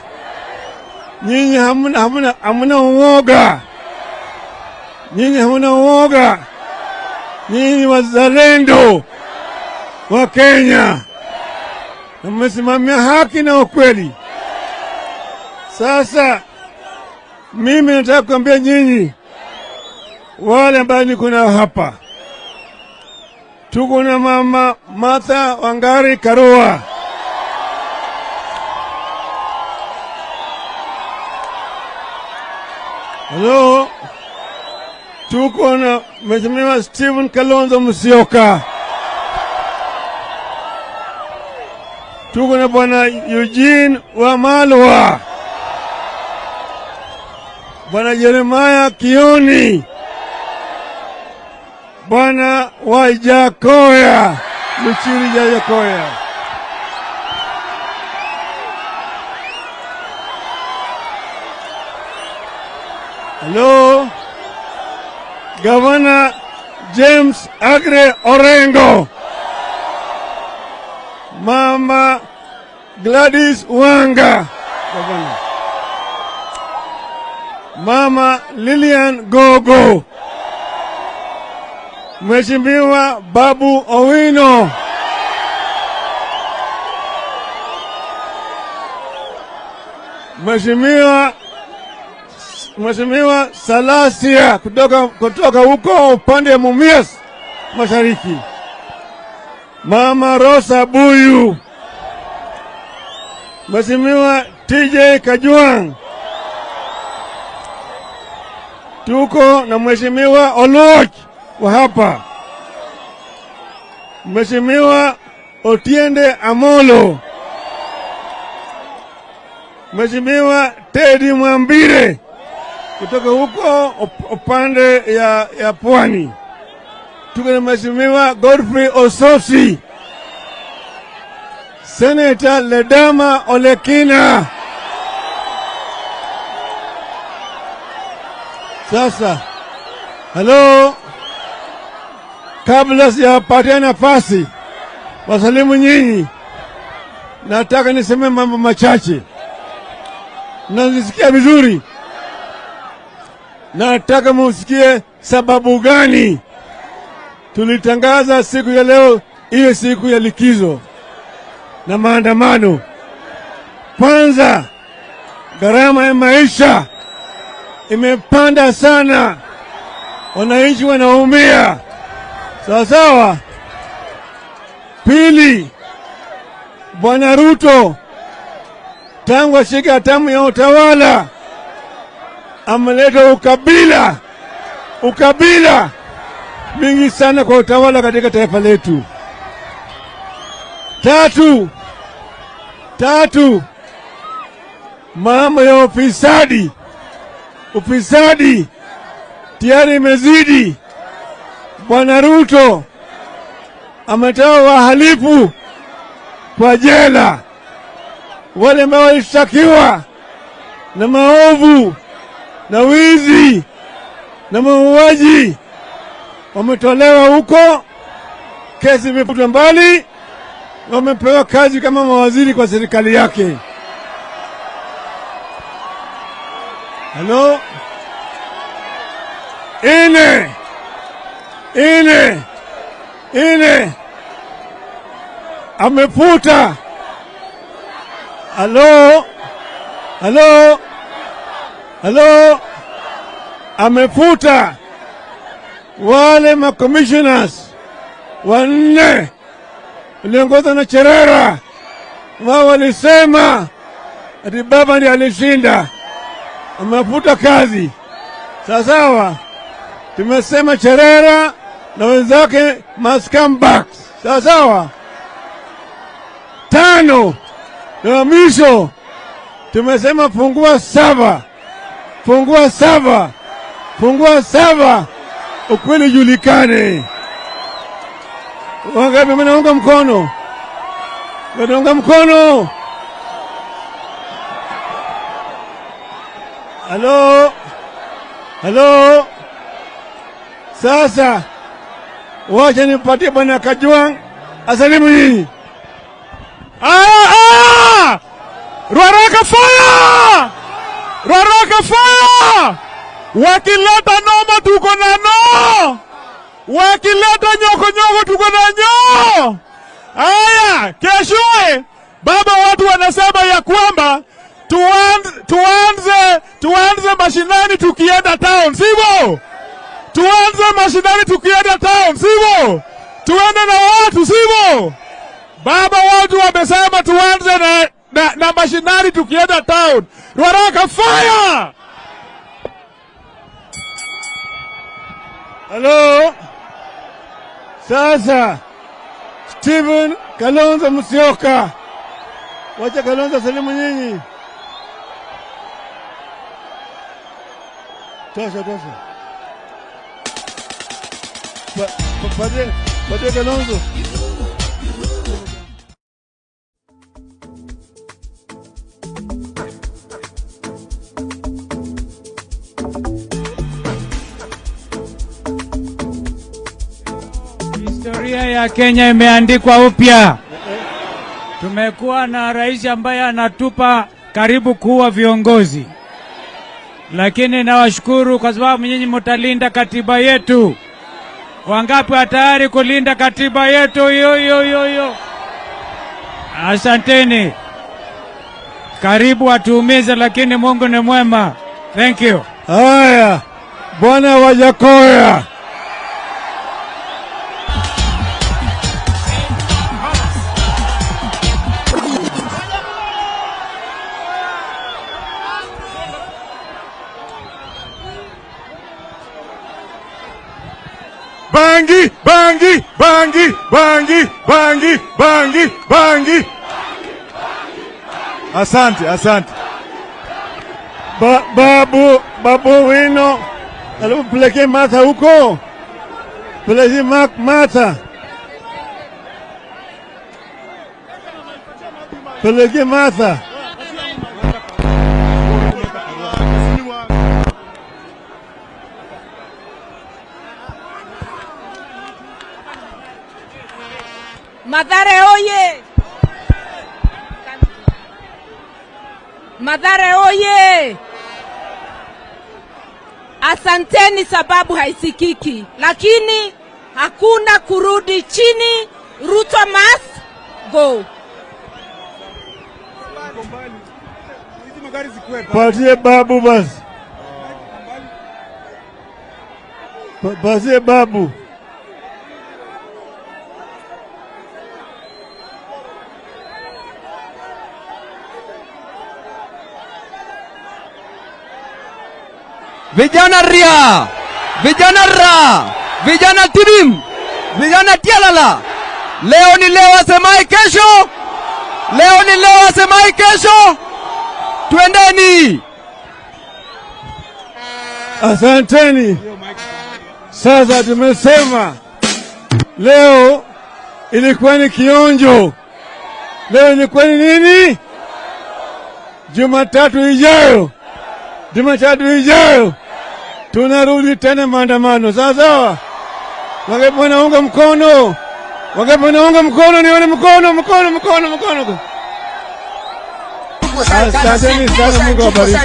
nyinyi hamuna uoga. Nyinyi hamuna uoga. Nyinyi wazalendo wa Kenya. Na mmesimamia haki na ukweli. Sasa mimi nataka kuambia nyinyi wale ambao niko nao hapa. Tuko na Mama Martha Wangari Karua. Hello. Tuko na Mheshimiwa Stephen Kalonzo Musyoka. Tuko na Bwana Eugene Wamalwa. Bwana Jeremiah Kioni. Bwana Wajakoya, Luchiri Wajakoya. Hello, Gavana James Agre Orengo, Mama Gladys Wanga, Mama Lilian Gogo, Mheshimiwa Babu Owino, Mheshimiwa Salasia kutoka huko upande wa Mumias Mashariki, Mama Rosa Buyu, Mheshimiwa TJ Kajwang, tuko na Mheshimiwa Oloch wa hapa, Mheshimiwa Otiende Amolo, Mheshimiwa Teddy Mwambire kutoka huko upande ya Pwani, tuko na Mheshimiwa Godfrey Ososi, Senator Ledama Olekina. Sasa, hello, kabla sijapatia nafasi wasalimu nyinyi, nataka niseme mambo machache. Mnanisikia vizuri? Nataka musikie sababu gani tulitangaza siku ya leo iwe siku ya likizo na maandamano. Kwanza, gharama ya maisha imepanda sana, wananchi wanaumia, sawa sawa. Pili, Bwana Ruto tangu ashike hatamu ya utawala ameleta ukabila mingi sana kwa utawala katika taifa letu. Tatu, mambo ya ufisadi tayari imezidi. Bwana Ruto ametoa wahalifu kwa jela, wale ambao walishtakiwa na maovu na wizi na mauaji wametolewa huko, kesi imefutwa mbali, wamepewa kazi kama mawaziri kwa serikali yake. Hello? Ine amefuta. Hello? Amefuta wale commissioners wanne waliongozwa na Cherera, wao walisema ati baba ndiye alishinda. Amefuta kazi. Sawa. Tumesema Cherera na wenzake must come back. Sawa. 5 na mwisho tumesema fungua saba, ukweli julikane. Wangapi mnaunga mkono? Wanaunga mkono? Hello? Sasa wacha nipatie Bwana Kajwang asalimu nyinyi. Ruaraka fire! Wakileta noma tuko na no, wakileta nyoko tuko na nyo. Aya, keshoe baba, watu wanasema ya kwamba tuanze mashinani tukienda town, sivyo? Tuanze mashinani tukienda town, sivyo? Tuende na watu, sivyo? Baba, watu wamesema tuanze na mashinani tukienda town. Ruaraka fire! Hello? Sasa Stephen Kalonzo Musyoka, wacha Kalonzo salimu nyinyi. Tosha. Pade Kalonzo. Historia ya Kenya imeandikwa upya. Tumekuwa na rais ambaye anatupa karibu kuwa viongozi, lakini nawashukuru kwa sababu nyinyi mtalinda katiba yetu. Wangapi tayari kulinda katiba yetu? Yo. Asanteni. Karibu watuumize, lakini Mungu ni mwema. Thank you. Haya, Bwana Wajakoya. Bangi, bangi, bangi, bangi, bangi, bangi, bangi. Asante. Babu Wino, alafu peleke Martha huko. Peleke Martha. Peleke Martha. Mathare oye! Mathare oye! Asanteni sababu haisikiki, lakini hakuna kurudi chini. Ruto must go. Patie babu basi. Patie babu. Vijana ria, vijana ra, vijana tibim, vijana tialala. Leo ni leo, asemai kesho. Leo ni leo, asemai kesho. Twendeni. Asanteni. Sasa tumesema leo ilikuwa ni kionjo. Leo ilikuwa ni nini? Jumatatu ijayo tunarudi tena maandamano. Sawa. Wangapi wanaunga mkono? Nione mkono. Asanteni sana, Mungu awabariki.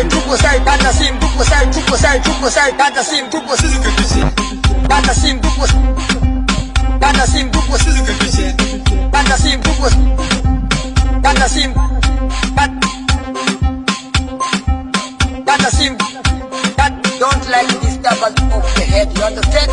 Don't like this disturbance of the head, you understand?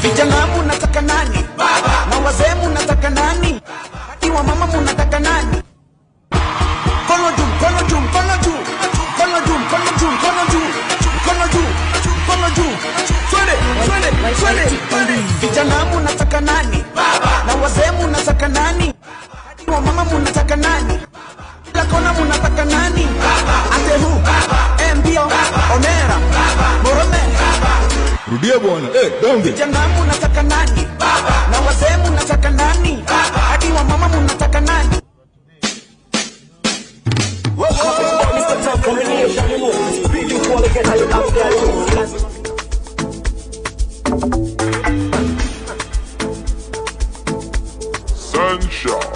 Vijana munataka nani? Na wazee munataka nani? Hadi wa mama munataka nani? Kono juu. Twende. Vijana munataka nani? Na wazee munataka nani? Hadi wa mama munataka nani? Kila kona munataka nani? Atehu, Mbio, Omera, Morome. Rudia bwana. Donge. Vijana munataka nani? Na wazee munataka nani? Hadi wa mama munataka nani? Sunshine.